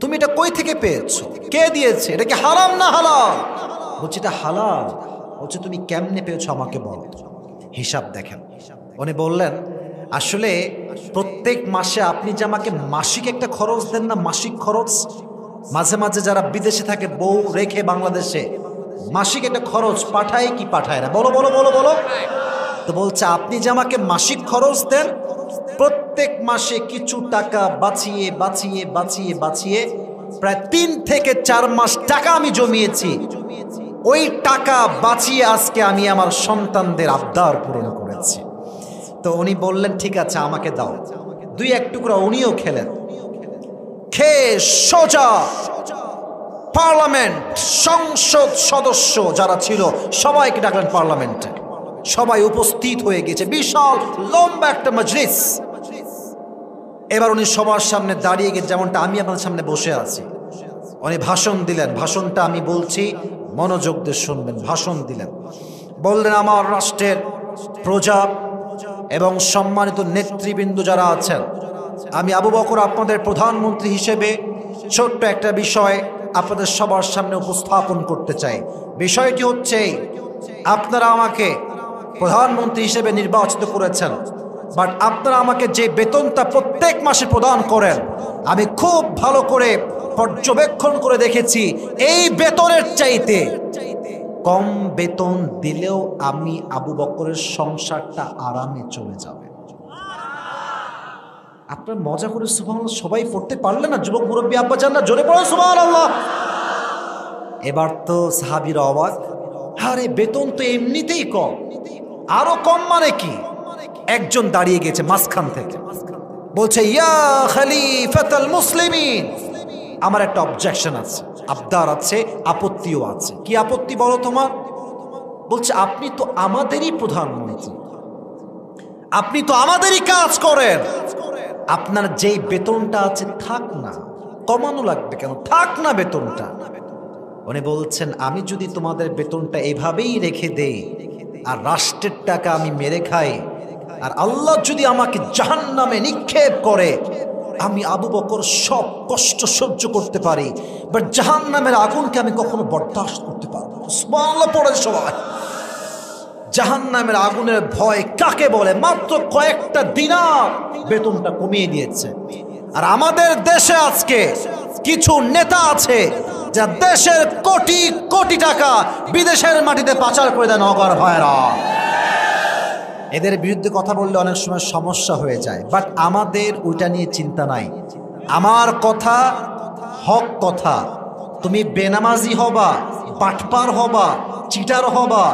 তুমি এটা কই থেকে পেয়েছো? কে দিয়েছে? এটা কি হারাম না হালাল? বলছে এটা হালাল। বলছে তুমি কেমনে পেয়েছো আমাকে বলো। হিসাব দেখেন। উনি বললেন আসলে প্রত্যেক মাসে আপনি যে আমাকে মাসিক একটা খরচ দেন না, মাসিক খরচ, মাঝে মাঝে যারা বিদেশে থাকে বউ রেখে বাংলাদেশে মাসিক একটা খরচ পাঠায় কি পাঠায় না? বলো বলো বলো বলো। তো বলছে আপনি যে আমাকে মাসিক খরচ দেন, প্রত্যেক মাসে কিছু টাকা বাঁচিয়ে বাঁচিয়ে বাঁচিয়ে বাঁচিয়ে প্রায় 3 থেকে 4 মাস টাকা আমি জমিয়েছি। ওই টাকা বাঁচিয়ে আজকে আমি আমার সন্তানদের আবদার পূরণ করেছি। তো উনি বললেন ঠিক আছে আমাকে দাও। 2-1 টুকরা উনিও খেলেন। খেয়ে সোজা পার্লামেন্ট, সংসদ সদস্য যারা ছিল সবাইকে ডাকলেন পার্লামেন্টে। সবাই উপস্থিত হয়ে গেছে, বিশাল লম্বা একটা মজলিস। এবার উনি সবার সামনে দাঁড়িয়ে গিয়ে, যেমনটা আমি আপনাদের সামনে বসে আছি, উনি ভাষণ দিলেন। ভাষণটা আমি বলছি, মনোযোগ দিয়ে শুনবেন। ভাষণ দিলেন, বললেন আমার রাষ্ট্রের প্রজা এবং সম্মানিত নেতৃবৃন্দ যারা আছেন, আমি আবু বকর আপনাদের প্রধানমন্ত্রী হিসেবে ছোট্ট একটা বিষয় আপনাদের সবার সামনে উপস্থাপন করতে চাই। বিষয়টি হচ্ছে আপনারা আমাকে প্রধানমন্ত্রী হিসেবে নির্বাচিত করেছেন, বাট আপনারা আমাকে যে বেতনটা প্রত্যেক মাসে প্রদান করেন, আমি খুব ভালো করে পর্যবেক্ষণ করে দেখেছি এই বেতনের চাইতে কম বেতন দিলেও আমি আবু বকরের সংসারটা আরামে চলে যাবে। আপনার মজা করে সুবহানাল্লাহ সবাই পড়তে পারলেন না? যুবক মুরব্বী আব্বা জানরা জোরে পড়ো সুবহানাল্লাহ। এবার তো সাহাবীরা অবাক, আরে বেতন তো এমনিতেই কম, আরো কম মানে কি? একজন দাঁড়িয়ে গেছে মাঝখান থেকে, বলছে ইয়া খলিফাতুল মুসলিমিন, আমার একটা অবজেকশন আছে, আবদার আছে, আপত্তিও আছে। কি আপত্তি বলো তোমার? বলছে আপনি তো আমাদেরই প্রধানমন্ত্রী, আপনি তো আমাদেরই কাজ করেন, আপনার যেই বেতনটা আছে থাক না, কমানো লাগবে কেন? থাক না বেতনটা। উনি বলছেন আমি যদি তোমাদের বেতনটা এভাবেই রেখে দেই আর রাষ্ট্রের টাকা আমি মেরে খাই, আর আল্লাহ যদি আমাকে জাহান্নামে নিক্ষেপ করে, আমি আবু বকর সব কষ্ট সহ্য করতে পারি, বাট জাহান্নামের আগুনকে আমি কখনো বরদাস্ত করতে পারবো না। সুবহানাল্লাহ পড়ে সবাই। জাহান্নামের আগুনের ভয় কাকে বলে? মাত্র কয়েকটা দিনার বেতনটা কমিয়ে দিয়েছে। আর আমাদের দেশে আজকে কিছু নেতা আছে যা দেশের কোটি কোটি টাকা বিদেশের মাটিতে পাচার করে দেয় নগর ভাইরা। এদের বিরুদ্ধে কথা বললে অনেক সময় সমস্যা হয়ে যায়, বাট আমাদের ওইটা নিয়ে চিন্তা নাই। আমার কথা হক কথা। তুমি বেনামাজি হবা, বাটপার হবা, চিটার হবা,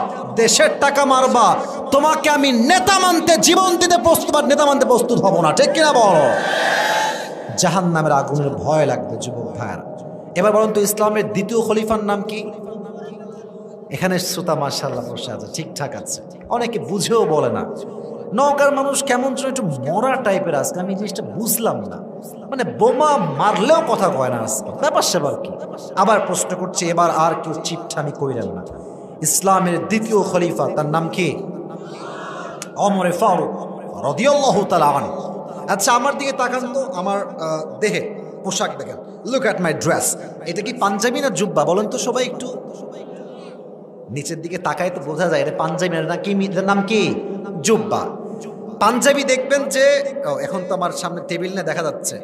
দেশের টাকা মারবা, তোমাকে আমি নেতা মানতে জীবন দিতে প্রস্তুত, নেতা মানতে প্রস্তুত হব না, ঠিক কিনা বলো? জাহান্নামের আগুনের ভয় লাগবে যুবক ভাইরা। এবার বলুন তো, ইসলামের দ্বিতীয় খলিফার নাম কি? এখানে শ্রোতা মাশাআল্লাহ বসে আছে, ঠিকঠাক আছে, অনেকে বুঝেও বলে না। নওগাঁর মানুষ কেমন যেন একটু মরা টাইপের আজকে, আমি জিনিসটা বুঝলাম না। মানে বোমা মারলেও কথা কয় না আজকে, ব্যাপার সেবার কি? আবার প্রশ্ন করছি, এবার আর কেউ চিপঠামি কইলেন না। ইসলামের দ্বিতীয় খলিফা তার নাম কি? ওমর ফারুক রাদিয়াল্লাহু তাআলা আনহু। আচ্ছা, আমার দিকে তাকান তো, আমার দেহে পোশাক দেখেন, লুক অ্যাট মাই ড্রেস। এটা কি পাঞ্জাবি না জুব্বা বলেন তো সবাই একটু? নিচের দিকে তাকায় তো বোঝা যায় এটা পাঞ্জাবি না কি, এটার নাম কি? জুব্বা। পাঞ্জাবি দেখবেন যে এখন তো আমার সামনে টেবিল না দেখা যাচ্ছে,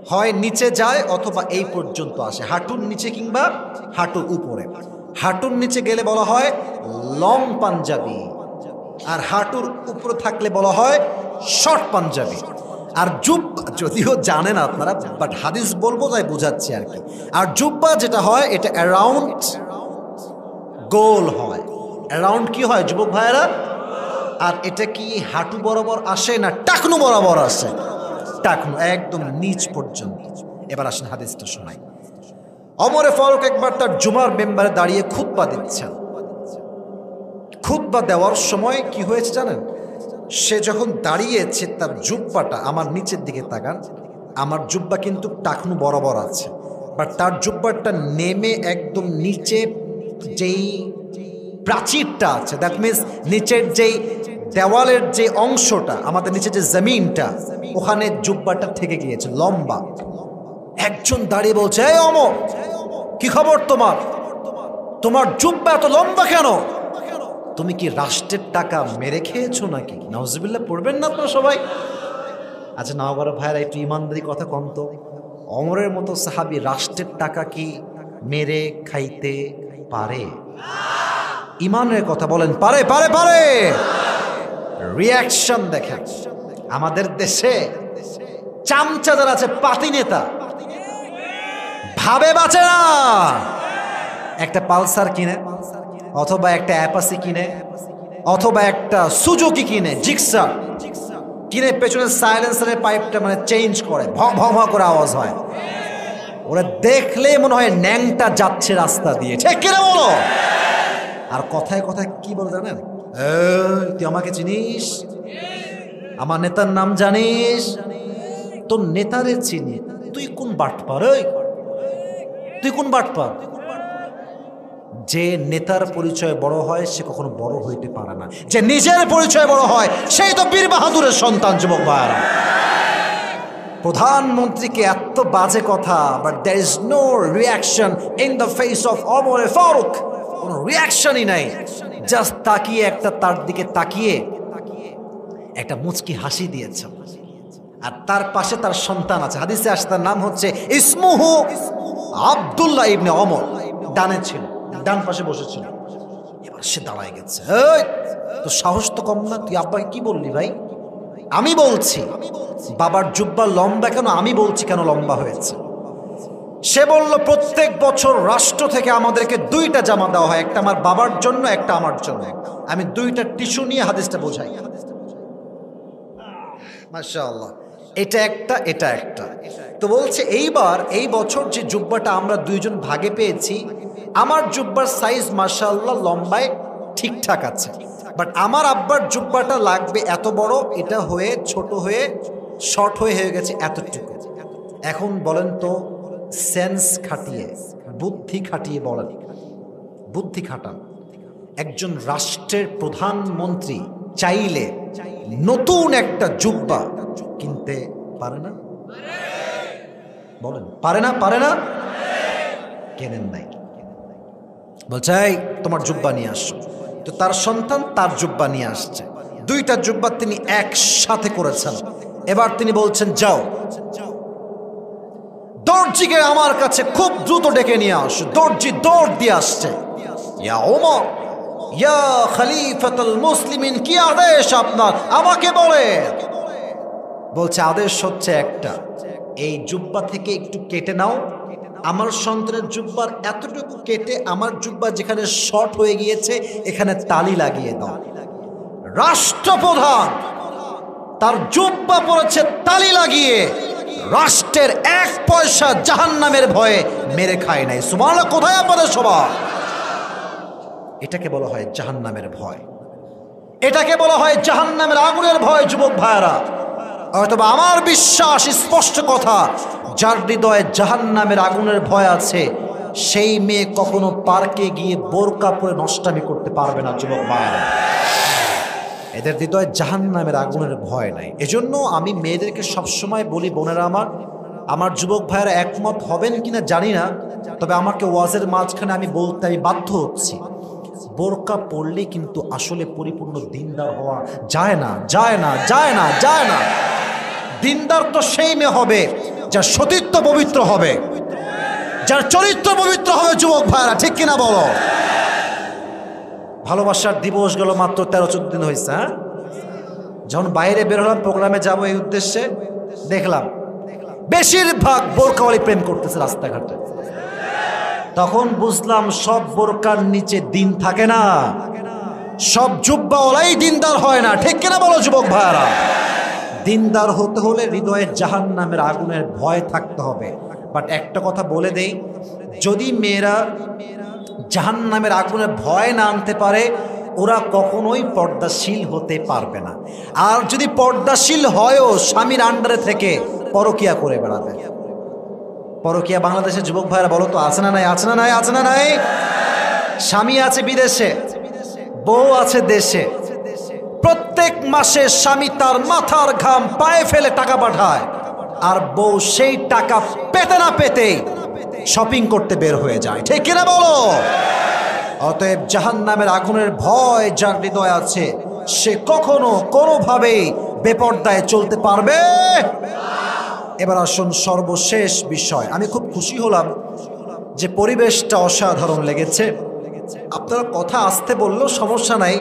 হয় নিচে যায় অথবা এই পর্যন্ত আসে, হাঁটুর নিচে কিংবা হাঁটুর উপরে। হাঁটুর নিচে গেলে বলা হয় লং পাঞ্জাবি, আর হাঁটুর উপরে থাকলে বলা হয় শর্ট পাঞ্জাবি। আর জুব্বা, যদিও জানেন আপনারা, বাট হাদিস বলবো তাই বোঝাচ্ছি আর কি। আর জুব্বা যেটা হয় এটা অ্যারাউন্ড গোল হয়। অ্যারাউন্ড কি হয় যুবক ভাইয়েরা? আর এটা কি হাঁটু বরাবর আসে না টাকনু বরাবর আসে? টাকনু, একদম নিচ পর্যন্ত। এবার আসেন হাদিসটা শোনাই। ওমরে ফারুক একবার তার জুমার মেম্বারে দাঁড়িয়ে খুতবা দিচ্ছেন। খুতবা দেওয়ার সময় কি হয়েছে জানেন? সে যখন দাঁড়িয়েছে তার জুব্বাটা, আমার নিচের দিকে তাকান, আমার জুব্বা কিন্তু টাকনু বরাবর আছে, বাট তার জুব্বাটা নেমে একদম নিচে যেই প্রাচীরটা আছে, দ্যাট মিনস নিচের যেই দেওয়ালের যে অংশটা, আমাদের নিচে যে জমিনটা, ওখানে জুব্বাটা থেকে গিয়েছে লম্বা। একজন দাঁড়িয়ে বলছে, এই ওমর, কি খবর তোমার? তোমার জুব্বা এত লম্বা কেন? তুমি কি রাষ্ট্রের টাকা মেরে খেয়েছো নাকি? নাউজুবিল্লাহ পড়বেন না আপনারা সবাই? আচ্ছা নওগাঁর ভাইরা একটু ইমানদারি কথা কম তো। ওমরের মতো সাহাবী রাষ্ট্রের টাকা কি মেরে খাইতে পারে? ইমানের কথা বলেন, পারে? পারে পারে রিয়াকশন দেখেন। আমাদের দেশে চামচা যারা আছে, পাতি নেতা, ভাবে বাঁচে না। একটা পালসার কিনে, অথবা একটা অ্যাপাসি কিনে, অথবা একটা সুজুকি কিনে, জিক্সার কিনে, পেছনে সাইলেন্সারের পাইপটা মানে চেঞ্জ করে, ভ ভ ভ করে আওয়াজ হয়। ওরা দেখলেই মনে হয় ন্যাংটা যাচ্ছে রাস্তা দিয়ে, ঠিক কিনা বলো? আর কথায় কথায় কি বলে জানেন? তুই আমাকে চিনিস? আমার নেতার নাম জানিস? তোর নেতারে চিনি, তুই কোন বাটপার? তুই কোন বাটপার? যে নেতার পরিচয় বড় হয় সে কখনো বড় হইতে পারে না। যে নিজের পরিচয় বড় হয় সেই তো বীর বাহাদুরের সন্তান। যুবক ভাইরা, প্রধানমন্ত্রীকে এত বাজে কথা, but there is no reaction in the face of Omar Farooq. কোনো রিয়াকশনই নাই, জাস্ট তাকিয়ে, একটা তার দিকে তাকিয়ে একটা মুচকি হাসি দিয়েছে। আর তার পাশে তার সন্তান আছে, হাদিসে আসে তার নাম হচ্ছে ইসমুহু আব্দুল্লাহ ইবনে ওমর। ডানে ছিল, ডান পাশে বসেছিল। এবার সে দাঁড়ায় গেছে, এই তো সাহস তো কম না, তুই আব্বাকে কি বললি ভাই? আমি বলছি বাবার জুব্বা লম্বা কেন, আমি বলছি কেন লম্বা হয়েছে। সে বলল, প্রত্যেক বছর রাষ্ট্র থেকে আমাদেরকে দুইটা জামা দেওয়া হয়, একটা আমার বাবার জন্য, একটা আমার জন্য। আমি দুইটা টিস্যু নিয়ে হাদিসটা বোঝাই। মাশাআল্লাহ, এটা একটা, এটা একটা। তো বলছে এইবার এই বছর যে জুব্বাটা আমরা দুইজন ভাগে পেয়েছি, আমার জুব্বার সাইজ মাশাআল্লাহ লম্বায় ঠিকঠাক আছে, বাট আমার আব্বার জুব্বাটা লাগবে এত বড়, এটা হয়ে ছোট হয়ে শর্ট হয়ে গেছে এতটুকু। এখন বলেন তো, সেন্স খাটিয়ে, বুদ্ধি খাটিয়ে বলেন, বুদ্ধি খাটান, একজন রাষ্ট্রের প্রধানমন্ত্রী চাইলে নতুন একটা জুব্বা কিনতে পারে না? বলেন, পারে না? পারে না? কেনেন নাই, বলছে এই তোমার জুব্বা নিয়ে আসো। তো তার সন্তান তার জুব্বা নিয়ে আসছে, দুইটা জুব্বা তিনি একসাথে করেছেন। এবার তিনি বলছেন, যাও দর্জিকে আমার কাছে খুব দ্রুত ডেকে নিয়ে আসো। দর্জি দৌড় দিয়ে আসছে। ইয়া ওমর, ইয়া খলিফাতুল মুসলিমিন, কি আদেশ আপনার, আমাকে বলে। বলছে আদেশ হচ্ছে একটা, এই জুব্বা থেকে একটু কেটে নাও, আমার সন্তানের জুব্বার এতটুকু কেটে আমার জুব্বা যেখানে শর্ট হয়ে গিয়েছে এখানে তালি লাগিয়ে দাও। রাষ্ট্রপ্রধান তার জুব্বা পড়েছে তালি লাগিয়ে, রাষ্ট্রের 1 পয়সা জাহান্নামের ভয়ে মেরে খায় নাই। সুবহানাল্লাহ। কোথায় আপনাদের সবার? এটাকে বলা হয় জাহান্নামের ভয়, এটাকে বলা হয় জাহান্নামের আগুনের ভয়। যুবক ভাইরা, অথবা আমার বিশ্বাস স্পষ্ট কথা, যার হৃদয়ে জাহান্নামের আগুনের ভয় আছে সেই মেয়ে কখনো পার্কে গিয়ে বোরকা পরে নষ্টামি করতে পারবে না। যুবক ভাইরা, এদের হৃদয়ে জাহান্নামের আগুনের ভয় নাই। এজন্য আমি মেয়েদেরকে সবসময় বলি, বোনেরা আমার যুবক ভাইয়েরা একমত হবেন কিনা জানি না, তবে আমাকে ওয়াজের মাঝখানে আমি বলতে আমি বাধ্য হচ্ছি, বোরকা পড়লে কিন্তু আসলে পরিপূর্ণ দিনদার হওয়া যায় না, যায় না, যায় না, যায় না। দিনদার তো সেই মেয়ে হবে যার সতীত্ব পবিত্র হবে, যার চরিত্র পবিত্র হবে। যুবক ভাইরা, ঠিক কিনা বলো? ভালোবাসার দিবস গেল মাত্র 13-14 দিন হয়েছে। হ্যাঁ, যখন বাইরে বের হলাম প্রোগ্রামে যাবো এই উদ্দেশ্যে, দেখলাম বেশিরভাগ বোরকাওয়ালি প্রেম করতেছে রাস্তাঘাটে। তখন বুঝলাম সব বোরকার নিচে দিন থাকে না, সব জুব্বাওয়ালাই দিনদার হয় না। ঠিক কিনা বলো যুবক ভাইরা? দিনদার হতে হলে হৃদয়ে জাহান্নামের আগুনের ভয় থাকতে হবে। বাট একটা কথা বলে দেই, যদি মেয়েরা জাহান্নামের আগুনের ভয় না আনতে পারে ওরা কখনোই পর্দাশীল হতে পারবে না। আর যদি পর্দাশীল হয়ও স্বামীর আন্ডারে থেকে পরকিয়া করে বেড়াবে। পরকিয়া বাংলাদেশের যুবক ভাইরা বলো তো, আছে না নাই? আছে না নাই? আছে না নাই? স্বামী আছে বিদেশে, বউ আছে দেশে, প্রত্যেক মাসে স্বামী তার মাথার ঘাম পায়ে ফেলে টাকা পাঠায়, আর বউ সেই টাকা পেতে না পেতেই শপিং করতে বের হয়ে যায়। ঠিক কিনা বলো? অতএব জাহান্নামের আগুনের ভয় যার হৃদয় আছে সে কখনো কোনোভাবেই বেপর্দায় চলতে পারবে। এবার আসুন সর্বশেষ বিষয়। আমি খুব খুশি হলাম যে পরিবেশটা অসাধারণ লেগেছে। আপনারা কথা আসতে বললেও সমস্যা নাই,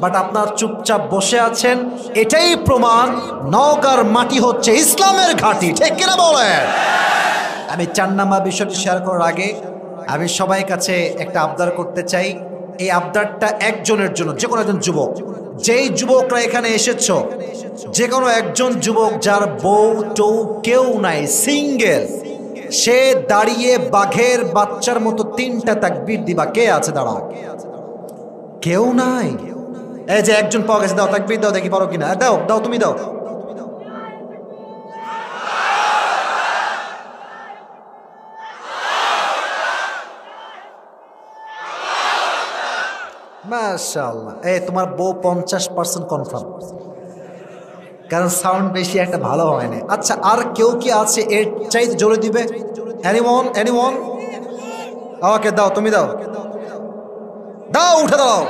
বাট আপনারা চুপচাপ বসে আছেন, এটাই প্রমাণ নওগাঁর মাটি হচ্ছে ইসলামের ঘাঁটি। ঠিক কিনা বলেন? আমি 4 নাম্বার বিষয়টি শেয়ার করার আগে আমি সবাই কাছে একটা আবদার করতে চাই। এই আবদারটা একজনের জন্য, যে কোনো একজন যুবক, যেই যুবকরা এখানে এসেছ, যে কোনো একজন যুবক যার বউ টৌ কেউ নাই, সিঙ্গেল, সে দাঁড়িয়ে বাঘের বাচ্চার মতো 3টা তাকবীর দিবা। কে আছে? দাঁড়াও। কেউ নাই? এই যে একজন পাওয়া গেছে, দাও তাকবীর দাও, দেখি পারো কিনা। দাও দাও, তুমি দাও। মাশাআল্লাহ। এই তোমার বউ 50% কনফার্ম, কারণ সাউন্ড বেশি একটা ভালো হয় না। আচ্ছা, আর কেউ কি আছে এর চাইতে জোরে দিবে? এনিওয়ান? এনিওয়ান? ওকে, দাও, তুমি দাও, দাও, উঠে দাও।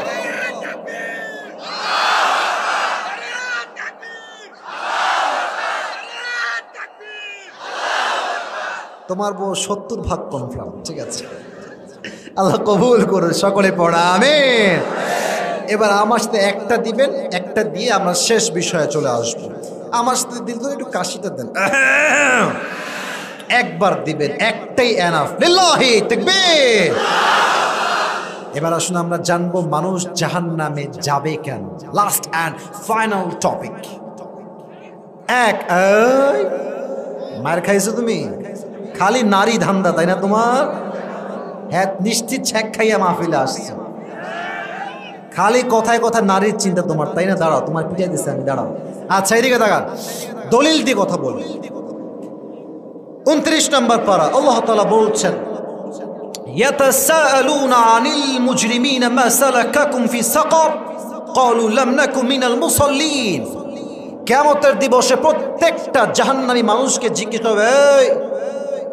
তোমার বউ 70% কনফার্ম। ঠিক আছে, আল্লাহ কবুল করুন। সকলে পড়া আমিন। এবার আমার সাথে একটা দিবেন, একটা দিয়ে আমরা শেষ বিষয়ে চলে আসবো। আমার সাথে দিল তো একটু কাশিটা দেন, একবার দিবেন, একটাই এনাফ। লিল্লাহি তাকবীর। এবার আসুন আমরা জানবো মানুষ জাহান্নামে যাবে কেন। Last and final topic. মার খাইছো তুমি? খালি নারী ধান্দা, তাই না তোমার? হ্যাঁ, নিশ্চিত ছ্যাক খাইয়া মাহফিলে আসছে। খালি কথায় কথা নারীর চিন্তা তোমার, তাই না? দাঁড়াও, তোমার পিটাই দিচ্ছে আমি, দাঁড়াও। আচ্ছা, এদিকে তাকান, দলিল দিয়ে কথা বলি। 29 নম্বর পারা আল্লাহ তাআলা বলছেন, ইয়াতাসাআলুনা আনিল মুজরিমিনা মা সালাকাকুম ফি সাকার ক্বালু লাম নাকু মিনাল মুসাল্লিন। কিয়ামতের দিবসে প্রত্যেকটা জাহান্নামী মানুষকে জিজ্ঞেস করবে,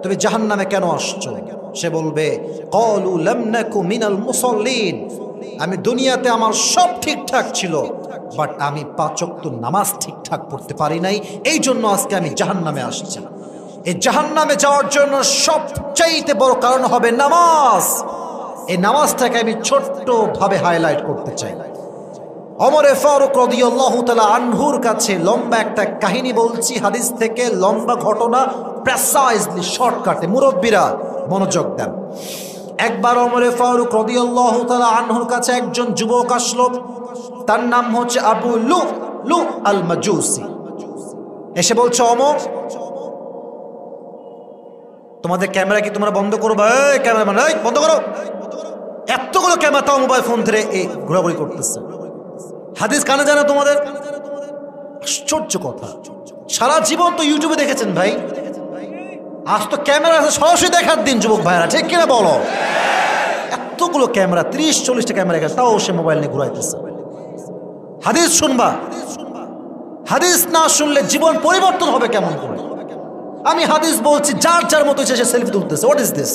তুমি জাহান্নামে কেন আসছো? সে বলবে, ক্বালু লাম নাকু মিনাল মুসাল্লিন, আমি দুনিয়াতে আমার সব ঠিকঠাক ছিল, বাট আমি 5 ওয়াক্ত নামাজ ঠিকঠাক পড়তে পারি নাই, এই জন্য আজকে আমি জাহান্নামে আসছি। এই জাহান্নামে যাওয়ার জন্য সবচাইতে বড় কারণ হবে নামাজ। এই নামাজটাকে আমি ছোট্ট ভাবে হাইলাইট করতে চাই। ওমর ফারুক রাদিয়াল্লাহু তাআলা আনহুর কাছে লম্বা একটা কাহিনী বলছি, হাদিস থেকে লম্বা ঘটনা, প্রেসাইজলি শর্টকাটে মুরব্বীরা মনোযোগ দেন। একবার ওমর ফারুক রাদিয়াল্লাহু তাআলা আনহুর কাছে একজন যুবক আসলো, তার নাম হচ্ছে আবু লু আল মাজুসি। এসে বলছে, ওমর তোমাদের ক্যামেরা কি তোমরা বন্ধ করবে? ক্যামেরাম্যান এই বন্ধ করো। এতগুলো ক্যামেরা তাও মোবাইল ফোন ধরে এই ঘোরাঘুরি করতেছে। হাদিস কানে জানা তোমাদের? আশ্চর্য কথা, সারা জীবন তো ইউটিউবে দেখেছেন ভাই, আজ তো ক্যামেরা সরাসরি দেখার দিন যুবক ভাইরা, ঠিক কিনা বলো? এতগুলো ক্যামেরা, 30-40টা ক্যামেরা, তাও সে মোবাইল নিয়ে ঘুরাইতেছে। হাদিস শুনবা, হাদিস না শুনলে জীবন পরিবর্তন হবে কেমন করে? আমি হাদিস বলছি, যার যার মতো সে সেলফি তুলতেছে। What is this?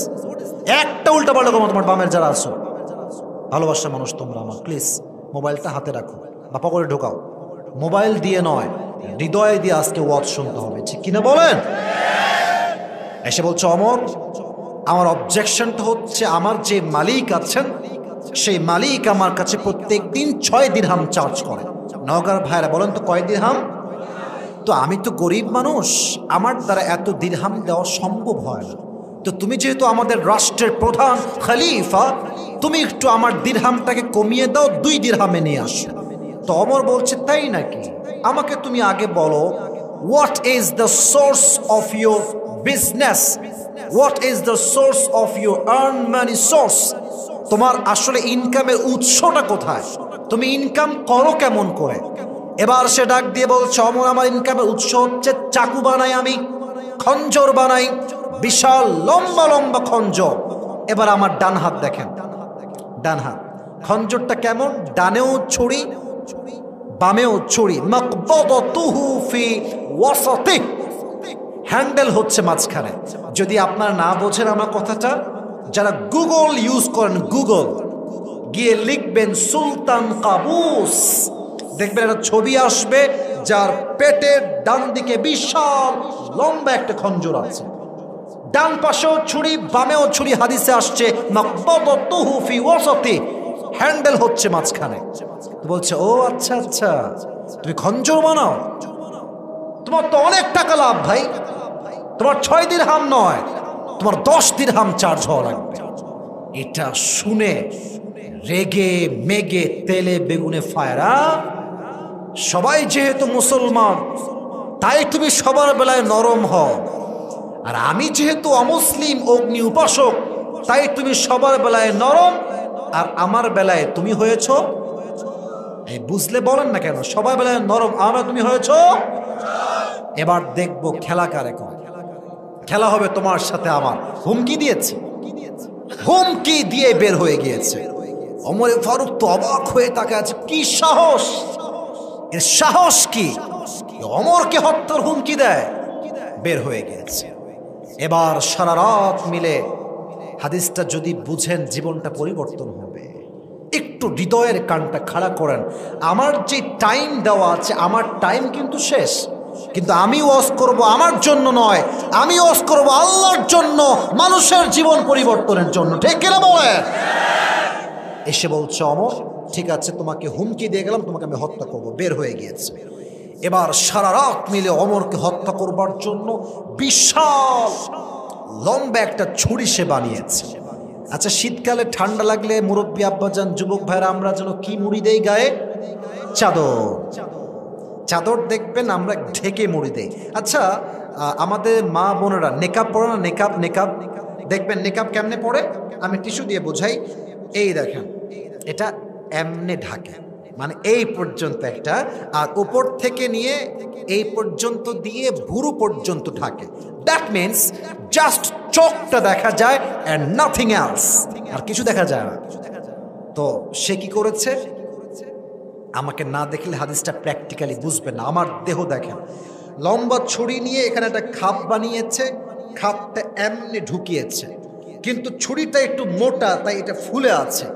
একটা উল্টা পাল্টা করো। তোমার বামের যারা আছো, ভালোবাসার মানুষ তোমরা আমার, প্লিজ মোবাইলটা হাতে রাখো বা পকেটে ঢোকাও। মোবাইল দিয়ে নয়, হৃদয় দিয়ে আজকে ওয়াজ শুনতে হবে, ঠিক কিনা বলেন? এসে বলছে, ওমর আমার অবজেকশনটা হচ্ছে, আমার যে মালিক আছেন সেই মালিক আমার কাছে প্রত্যেক দিন 6 দিরহাম চার্জ করে। নওগাঁর ভাইরা বলেন তো কয় দিরহাম? তো আমি তো গরিব মানুষ, আমার দ্বারা এত দিরহাম দেওয়া সম্ভব হয় না। তো তুমি যেহেতু আমাদের রাষ্ট্রের প্রধান খলিফা, তুমি একটু আমার দিরহামটাকে কমিয়ে দাও, 2 দিরহামে নিয়ে আসো। তো ওমর বলছে, তাই নাকি? আমাকে তুমি আগে বলো, what is the source of your business, what is the source of your earn money source? তোমার আসলে ইনকামের উৎসটা কোথায়? তুমি ইনকাম করো কেমন করে? এবার সে ডাক দিয়ে বলছে, ওমর আমার ইনকামের উৎস হচ্ছে চাকু বানাই, আমি খঞ্জর বানাই, বিশাল লম্বা লম্বা খঞ্জর। এবার আমার ডান হাত দেখেন, ডান হাত খঞ্জরটা কেমন, ডানেও ছুরি বামেও ছুরি, মাকবাদাতুহু ফি ওয়াসাতি, হ্যান্ডেল হচ্ছে মাঝখানে। যদি আপনারা না বোঝেন আমার কথাটা, যারা গুগল ইউজ করেন, গুগল গিয়ে লিখবেন সুলতান কাবুস, দেখবেন একটা ছবি আসবে যার পেটের ডান দিকে বিশাল লম্বা একটা খঞ্জর আছে, ডান পাশেও ছুরি বামেও ছুরি। হাদিসে আসছে মাকবাদাতুহু ফি ওয়াসাতি, হ্যান্ডেল হচ্ছে মাঝখানে। তো বলছে, ও আচ্ছা আচ্ছা, তুমি খঞ্জর বানাও, তোমার তো অনেক টাকা লাভ ভাই, তোমার 6 দিরহাম নয়, তোমার 10 দিরহাম চার্জ হওয়া লাগবে। এটা শুনে রেগে মেগে তেলে বেগুনে ফায়রা। সবাই যেহেতু মুসলমান, তাই তুমি সবার বেলায় নরম হও, আর আমি যেহেতু অমুসলিম অগ্নি উপাসক, তাই তুমি সবার বেলায় নরম, আর আমার বেলায় তুমি হয়েছ, এই বুঝলে বলেন না কেন, সবার বেলায় নরম, আমরা তুমি হয়েছ। এবার দেখবো খেলা কারে কয়, খেলা হবে তোমার সাথে আমার। হুমকি দিয়েছে, হুমকি দিয়ে বের হয়ে গিয়েছে। ওমর ফারুক তো অবাক হয়ে তাকে আছে, কি সাহস, এর সাহস কি, ওমরকে হত্যার হুমকি দেয়, বের হয়ে গিয়েছে। এবার সারা রাত মিলে হাদিসটা যদি বুঝেন, জীবনটা পরিবর্তন হবে। একটু হৃদয়ের কানটা খাড়া করেন, আমার যে টাইম দেওয়া আছে, আমার টাইম কিন্তু শেষ, কিন্তু আমি ওয়াজ করব আমার জন্য নয়, আমি ওয়াজ করব আল্লাহর জন্য, মানুষের জীবন পরিবর্তনের জন্য, ঠিক কিনা বলেন? এসে বলছে, ওমর ঠিক আছে, তোমাকে হুমকি দিয়ে গেলাম, তোমাকে আমি হত্যা করব, বের হয়ে গিয়েছে। এবার সারা রাত মিলে ওমরকে হত্যা করবার জন্য বিশাল লম্বা একটা ছুরি সে বানিয়েছে। আচ্ছা, শীতকালে ঠান্ডা লাগলে মুরব্বী আব্বাজান, যুবক ভাইরা, আমরা যেন কি মুড়ি দেই গায়ে? চাদর। চাদর দেখবেন আমরা ঢেকে মুড়ি দেই। আচ্ছা, আমাদের মা বোনেরা নেকাব পরে না? নেকাব, নেকাব দেখবেন, নেকাব কেমনে পড়ে, আমি টিস্যু দিয়ে বোঝাই। এই দেখেন, এটা এমনে ঢাকে, মানে এই পর্যন্ত একটা, আর উপর থেকে নিয়ে এই পর্যন্ত দিয়ে ভুরু পর্যন্ত ঢাকে। দ্যাট মিনস জাস্ট চোখটা দেখা যায় অ্যান্ড নাথিং এলস, আর কিছু দেখা যায় না। তো সে কি করেছে, আমাকে না দেখলে হাদিসটা প্র্যাকটিক্যালি বুঝবে না। আমার দেহ দেখেন, লম্বা ছুরি নিয়ে এখানে একটা খাপ বানিয়েছে, খাপটা এমনি ঢুকিয়েছে, কিন্তু ছুরিটা একটু মোটা, তাই এটা ফুলে আছে।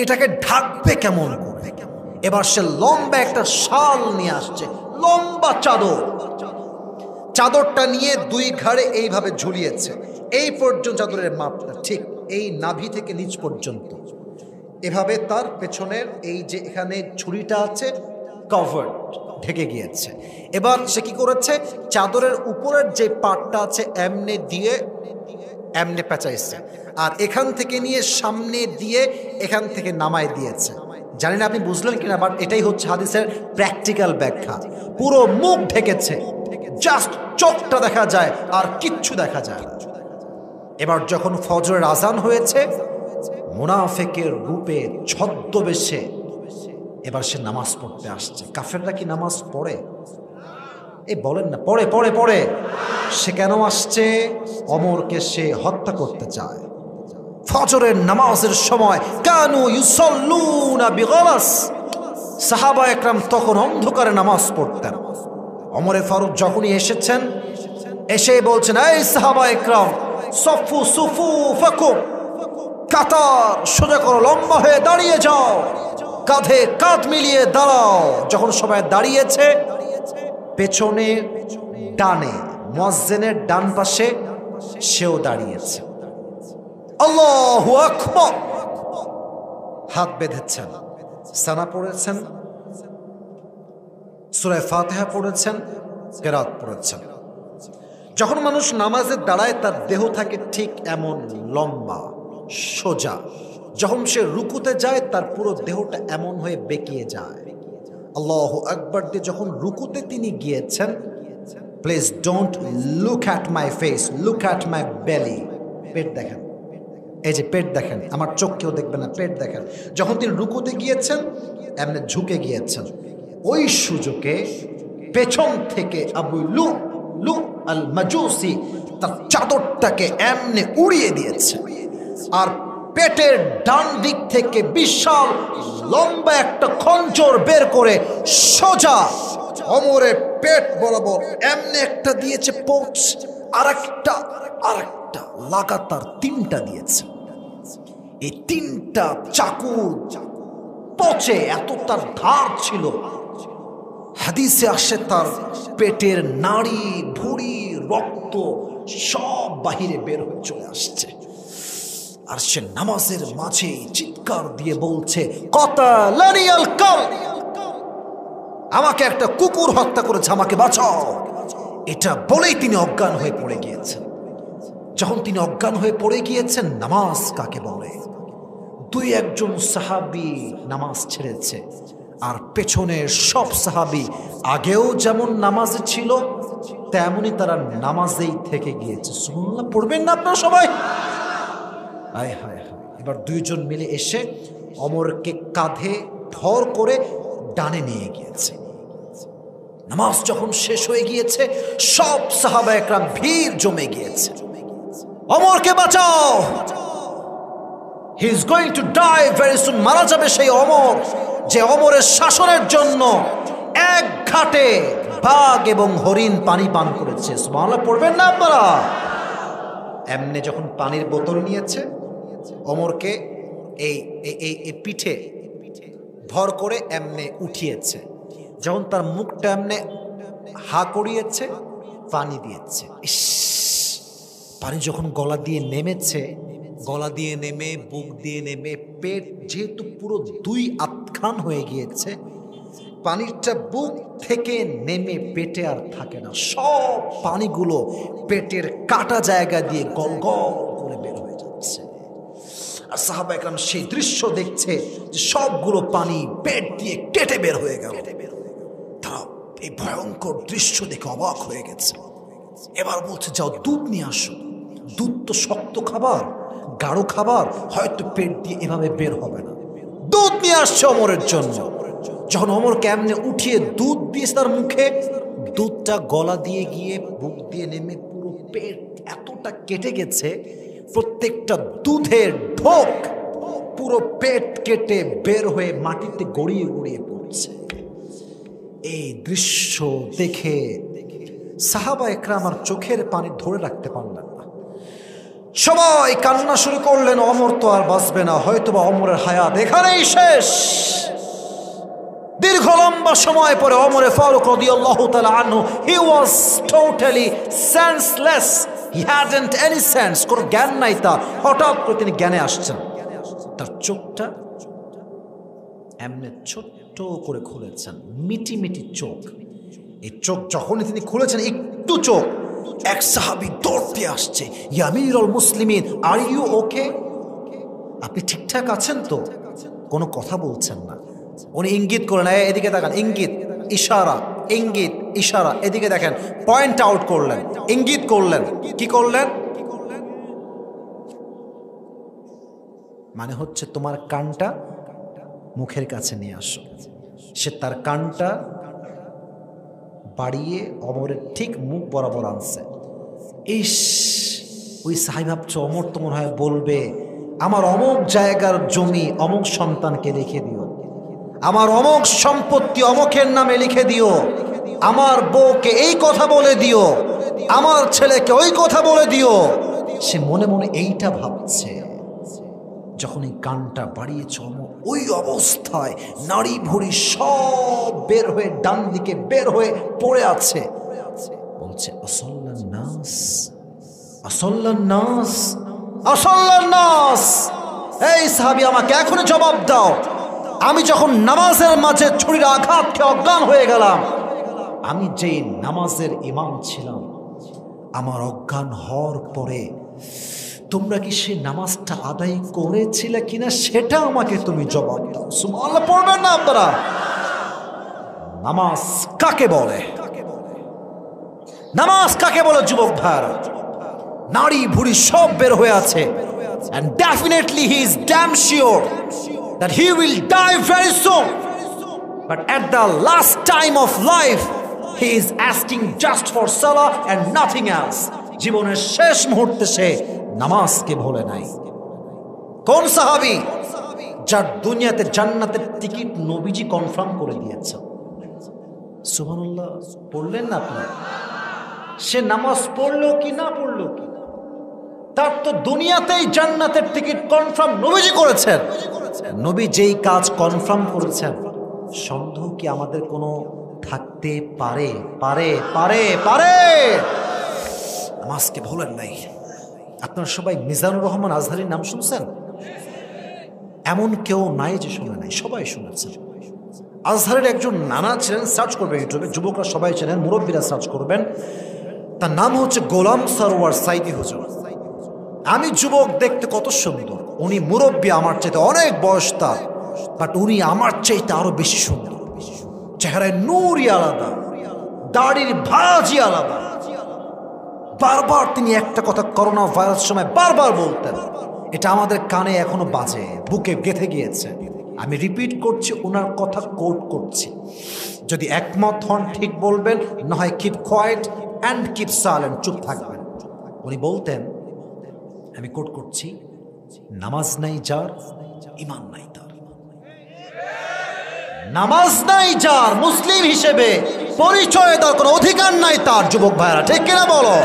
এটাকে ঢাকবে কেমন করে? এবার সে লম্বা একটা শাল নিয়ে আসছে, লম্বা চাদর। চাদরটা নিয়ে দুই ঘাড়ে এইভাবে ঝুলিয়েছে, এই পর্যন্ত চাদরের মাপটা ঠিক এই নাভি থেকে নিচ পর্যন্ত। এভাবে তার পেছনের এই যে এখানে ঝুড়িটা আছে কভার্ড, ঢেকে গিয়েছে। এবার সে কি করেছে, চাদরের উপরের যে পাটটা আছে এমনে দিয়ে এমনে পেঁচাইছে, আর এখান থেকে নিয়ে সামনে দিয়ে এখান থেকে নামায় দিয়েছে। জানি না আপনি বুঝলেন কিনা, বাট এটাই হচ্ছে হাদিসের প্র্যাকটিক্যাল ব্যাখ্যা। পুরো মুখ ঢেকেছে, জাস্ট চোখটা দেখা যায় আর কিচ্ছু দেখা যায় না। এবার যখন ফজরের আজান হয়েছে, মুনাফিকের রূপে ছদ্মবেশে এবার সে নামাজ পড়তে আসছে। কাফেররা কি নামাজ পড়ে? এই বলেন না, পড়ে পড়ে পড়ে। সে কেন আসছে? ওমরকে সে হত্যা করতে চায়। ফজরের নামাজের সময় কানু ইউসাল্লুনা বিগলাস, সাহাবা একরাম তখন অন্ধকারে নামাজ পড়তেন। ওমরে ফারুক যখনই এসেছেন, এসে বলছেন, এই সাহাবা একরাম সফু সুফুফাকুম, কাতার সোজা করো, লম্বা হয়ে দাঁড়িয়ে যাও, কাঁধে কাঁধ মিলিয়ে দাঁড়াও। যখন সবাই দাঁড়িয়েছে, পেছনে ডানে মুয়াজ্জিনের ডান পাশে সেও দাঁড়িয়েছে। আল্লাহু আকবার, হাত বেঁধেছেন, সানা পড়েছেন, সূরা ফাতিহা পড়েছেন, কিরাত পড়েছেন। যখন মানুষ নামাজে দাঁড়ায় তার দেহ থাকে ঠিক এমন লম্বা সোজা, যখন সে রুকুতে যায় তার পুরো দেহটা এমন হয়ে বেঁকিয়ে যায়। আল্লাহু আকবার দিয়ে যখন রুকুতে তিনি গিয়েছেন, please don't look at my face, look at my বেলি। পেট দেখেন, এই যে পেট দেখেন, আমার চোখ কেউ দেখবে না, পেট দেখেন। যখন তিনি রুকুতে গিয়েছেন এমনি ঝুঁকে গিয়েছেন, ওই সুযোগে পেছন থেকে আবু লু লু আল মাজুসি তার চাদরটাকে এমনি উড়িয়ে দিয়েছে, আর পেটের ডান দিক থেকে বিশাল লম্বা একটা খঞ্জর বের করে সোজা ওমরের পেট বরাবর এমনি একটা দিয়েছে পোঁচ, আরেকটা লাগাতার তিনটা দিয়েছে। এই তিনটা চাকু পচে এত তার ধার ছিল, হাদিসে আসে তার পেটের নাড়ি ভুঁড়ি রক্ত সব বাহিরে বের হয়ে চলে আসছে। আর সে নামাজের মাঝে চিৎকার দিয়ে বলছে, কাতালানিয়াল কালব, আমাকে একটা কুকুর হত্যা করেছে, আমাকে বাঁচাও। এটা বলেই তিনি অজ্ঞান হয়ে পড়ে গিয়েছেন। যখন তিনি অজ্ঞান হয়ে পড়ে গিয়েছেন, নামাজ কাকে বলে? দুই একজন সাহাবী নামাজ ছেড়েছে, আর পেছনের সব সাহাবী আগেও যেমন নামাজে ছিল তেমনি তারা নামাজেই থেকে গিয়েছে। সুবহানাল্লাহ পড়বেন না আপনারা সবাই? হায় হায় হায়। এবার দুইজন মিলে এসে ওমরকে কাঁধে ভর করে ডানে নিয়ে গিয়েছে। নামাজ যখন শেষ হয়ে গিয়েছে, সব সাহাবা একরাম ভিড় জমে গিয়েছে, ওমরকে বাঁচাও, he is going to die very soon, মারা যাবে সেই ওমর যে ওমরের শাসনের জন্য এক ঘাটে বাঘ এবং হরিণ পানি পান করেছে। সুবহানাল্লাহ পড়বেন না আপনারা? এমনি যখন পানির বোতল নিয়েছে, ওমরকে এই পিঠে ভর করে এমনে উঠিয়েছে, যখন তার মুখটা এমনে হা করিয়েছে পানি দিয়েছে। ইস, পানি যখন গলা দিয়ে নেমেছে, গলা দিয়ে নেমে বুক দিয়ে নেমে পেট যেহেতু পুরো দুই আধখান হয়ে গিয়েছে, পানিটা বুক থেকে নেমে পেটে আর থাকে না, সব পানিগুলো পেটের কাটা জায়গা দিয়ে গল গল করে বের হয়ে যাচ্ছে। আর সাহাবা একরাম সেই দৃশ্য দেখছে যে সবগুলো পানি পেট দিয়ে কেটে বের হয়ে গেল। তারা এই ভয়ঙ্কর দৃশ্য দেখে অবাক হয়ে গেছে। এবার বলছে, যাও দুধ নিয়ে আসো। দুধ তো শক্ত খাবার, গাঢ় খাবার, হয়তো পেট দিয়ে এভাবে বের হবে না। দুধ নিয়ে আসছে ওমরের জন্য। যখন ওমরকে এমনি উঠিয়ে দুধ দিয়েছে তার মুখে, দুধটা গলা দিয়ে গিয়ে বুক দিয়ে নেমে পুরো পেট এতটা কেটে গেছে, প্রত্যেকটা দুধের ঢোক পুরো পেট কেটে বের হয়ে মাটিতে গড়িয়ে গড়িয়ে পড়ছে। এই দৃশ্য দেখে সাহাবা একরাম আর চোখের পানি ধরে রাখতে পারলেন না, সবাই কান্না শুরু করলেন। ওমর তো আর বাঁচবে না, হয়তোবা ওমরের হায়াত এখানেই শেষ। দীর্ঘ লম্বা সময় পরে ওমর ফারুক রাদিয়াল্লাহু তাআলা আনহু he was totally senseless, he hadn't any sense, কোনো জ্ঞান নাই তার। হঠাৎ করে তিনি জ্ঞানে আসছেন, তার চোখটা এমনি ছোট্ট করে খুলেছেন, মিটি মিটি চোখ। এই চোখ যখনই তিনি খুলেছেন, একটু চোখ, এক সাহাবী দৌড়তে আসছে, ইয়া আমিরুল মুসলিমিন আর ইউ ওকে, আপনি ঠিকঠাক আছেন তো? কোনো কথা বলছেন না। উনি ইঙ্গিত করলেন, এদিকে তাকান, ইঙ্গিত ইশারা, ইঙ্গিত ইশারা, এদিকে দেখেন, পয়েন্ট আউট করলেন, ইঙ্গিত করলেন। কি করলেন? মানে হচ্ছে তোমার কানটা মুখের কাছে নিয়ে আসো। সে তার কানটা বাড়িয়ে অমরের ঠিক মুখ বরাবর আনছে। ইস, ওই সাহাবী ভাবছে অমর তো মনে হয় বলবে আমার অমুক জায়গার জমি অমুক সন্তানকে লিখে দিও, আমার অমুক সম্পত্তি অমুকের নামে লিখে দিও, আমার বউকে এই কথা বলে দিও, আমার ছেলেকে ওই কথা বলে দিও। সে মনে মনে এইটা ভাবছে। যখন এই কানটা বাড়িয়েছে অমর, ওই অবস্থায় নাড়ি ভুড়ি সব বের হয়ে ডান দিকে বের হয়ে পড়ে আছে। বলছে আসল্লান নাস, আসল্লান নাস, আসল্লান নাস। এই সাহাবী আমাকে এখনই জবাব দাও, আমি যখন নামাজের মাঝে ছুরির আঘাত খেয়ে অজ্ঞান হয়ে গেলাম, আমি যে নামাজের ইমাম ছিলাম, আমার অজ্ঞান হওয়ার পরে তোমরা কি সেই নামাজটা আদায় করেছিলে কিনা সেটা আমাকে তুমি জবাব দাও। সুবহানাল্লাহ পড়বেন না আপনারা? নামাজ কাকে বলে? নামাজ কাকে বলে যুবক ভাইরা? নারী ভুড়ি সব বের হয়ে আছে, and definitely he is damn sure that he will die very soon, but at the last time of life he is asking just for salah and nothing else. জীবনের শেষ মুহূর্তে সে নামাজকে ভুলে নাই। কোন সাহাবী? যার দুনিয়াতে জান্নাতের টিকিট নবীজি কনফার্ম করে দিয়েছেন। সুবহানাল্লাহ পড়লেন না আপনি? সে নামাজ পড়লো কি না পড়লো কি, তার তো দুনিয়াতেই জান্নাতের টিকিট কনফার্ম নবীজি করেছেন। নবী যেই কাজ কনফার্ম করেছেন, সন্দেহ কি আমাদের কোনো থাকতে পারে? পারে পারে পারে নামাজকে ভুলেন নাই। আপনারা সবাই মিজানুর রহমান আজহারীর নাম শুনছেন? এমন কেউ নাই যে শুনে নাই, সবাই শুনেছেন। আজহারের একজন নানা ছিলেন, সার্চ করবেন ইউটিউবে, যুবকরা সবাই চেনেন, মুরব্বীরা সার্চ করবেন। তার নাম হচ্ছে গোলাম সরওয়ার সাইদি হুজুর। আমি যুবক দেখতে কত সুন্দর, উনি মুরব্বী, আমার চাইতে অনেক বয়স তার, বাট উনি আমার চাইতে আরো বেশি সুন্দর। চেহারায় নূরই আলাদা, দাড়ির ভাঁজই আলাদা। বারবার তিনি একটা কথা করোনা ভাইরাস সময় বারবার বলতেন, এটা আমাদের কানে এখনো বাজে, বুকে গেঁথে গিয়েছে। আমি রিপিট করছি, ওনার কথা কোট করছি। যদি একমত হন ঠিক বলবেন, না হয় keep quiet and keep silent, চুপ থাকবেন। উনি বলতেন, আমি কোট করছি, নামাজ নাই যার ঈমান নাই তার। নামাজ নাই যার মুসলিম হিসেবে পরিচয় দেওয়ার কোনো অধিকার নাই তার। যুবক ভাইরা ঠিক কিনা বলো?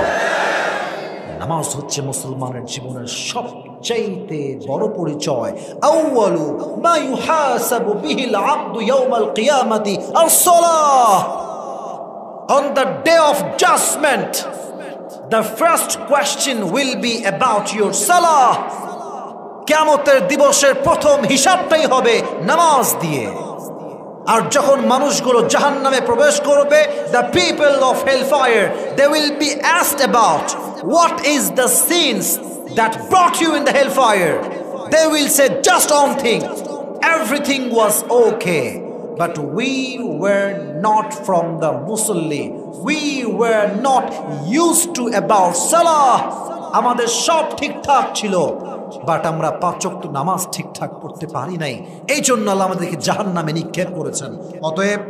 নামাজ হচ্ছে মুসলমানের জীবনের সবচেয়ে বড় পরিচয়। আউয়ালু মা ইউহাসাবু বিহিল আবদু ইয়াউমাল কিয়ামাতি আস-সালাহ। On the day of judgment, the first question will be about your salah. কিয়ামতের দিবসের প্রথম হিসাবটাই হবে নামাজ দিয়ে। আর যখন মানুষগুলো জাহান্নামে প্রবেশ করবে, the people of hellfire, they will be asked about what is the sins that brought you in the hellfire. They will say just one thing, everything was okay, but we were not from the musalli, we were not used to about salah. আমাদের সব ঠিকঠাক ছিল, but আমরা পাঁচ ওয়াক্ত নামাজ ঠিকঠাক পড়তে পারি নাই, এই জন্য আল্লাহ আমাদেরকে জাহান্নামে নিক্ষেপ করেছেন। অতএব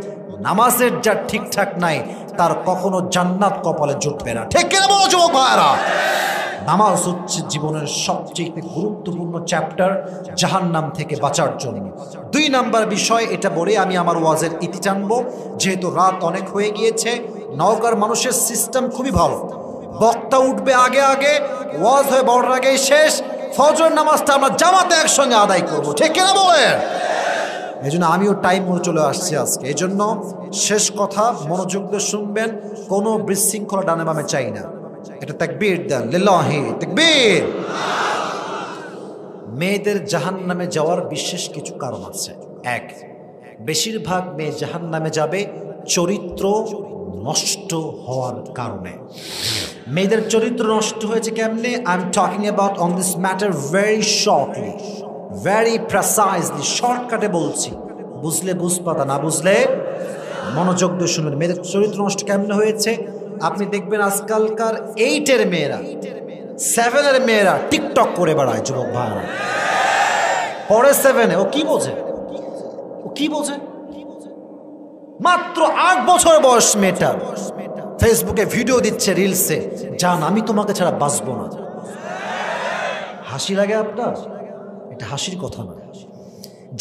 নামাজের যা ঠিকঠাক নাই, তার কখনো জান্নাত কপালে জুটবে না। ঠিক কিনা বলো যুবক ভাইরা? নামাজ হচ্ছে জীবনের সবচেয়ে গুরুত্বপূর্ণ চ্যাপ্টার জাহান্নাম থেকে বাঁচার জন্য। 2 নাম্বার বিষয়, এটা বলে আমি আমার ওয়াজের ইতি টানবো, যেহেতু রাত অনেক হয়ে গিয়েছে। নওগাঁর মানুষের সিস্টেম খুবই ভালো, বক্তা উঠবে আগে আগে, ওয়াজ হয়ে বড় আগেই শেষ, ফজর নামাজটা আমরা জামাতে একসঙ্গে আদায় করবো। ঠিক কিনা বলেন? এই জন্য আমিও টাইম মতো চলে আসছি আজকে। এই জন্য শেষ কথা মনোযোগ দিয়ে শুনবেন, কোনো বিশৃঙ্খলা ডানে বামে চাই না। এটা তাকবীর দেন, লিল্লাহি তাকবীর। মেয়েদের জাহান্নামে যাওয়ার বিশেষ কিছু কারণ আছে। এক, বেশিরভাগ মেয়ে জাহান্নামে যাবে চরিত্র নষ্ট হওয়ার কারণে। মেয়েদের চরিত্র নষ্ট হয়েছে কেমনে? I am talking about on this matter very shortly, very precisely, শর্টকাটে বলছি। বুঝলে বুঝপাতা, না বুঝলে মনোযোগ দিয়ে শুনবেন। মেয়েদের চরিত্র নষ্ট কেমনে হয়েছে আপনি দেখবেন। আজকালকার 8-এর মেয়েরা, 7-এর মেয়েরা টিকটক করে বেড়ায়। যুবক ভাইরা পরে 7-এ, ও কি বোঝে? ও কি বোঝে? মাত্র 8 বছর বয়স মেয়েটার ফেসবুকে ভিডিও দিচ্ছে, রিলসে, জান আমি তোমাকে ছাড়া বাঁচবো না। হাসি লাগে আপনার? এটা হাসির কথা না।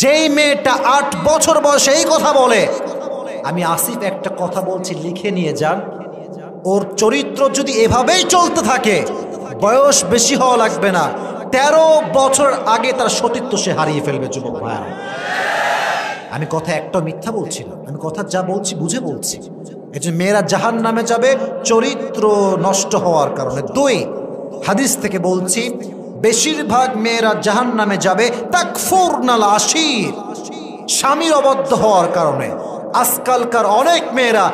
যেই মেয়েটা 8 বছর বয়সে এই কথা বলে, আমি আসিফ একটা কথা বলছি, লিখে নিয়ে যান। ওর চরিত্র যদি এভাবেই চলতে থাকে, বয়স বেশি হওয়া লাগবে না, 13 বছর আগে তার সতীত্ব সে হারিয়ে ফেলবে। যুবক ভাইয়া, আমি কথা একটা মিথ্যা বলছি না, আমি কথা যা বলছি বুঝে বলছি। এই যে মেয়েরা জাহান নামে যাবে চরিত্র নষ্ট হওয়ার কারণে। 2, হাদিস থেকে বলছি, বেশিরভাগ মেয়েরা জাহান নামে যাবে তাকফুরনাল আশির, স্বামীর অবাধ্য হওয়ার কারণে। আজকালকার অনেক মেয়েরা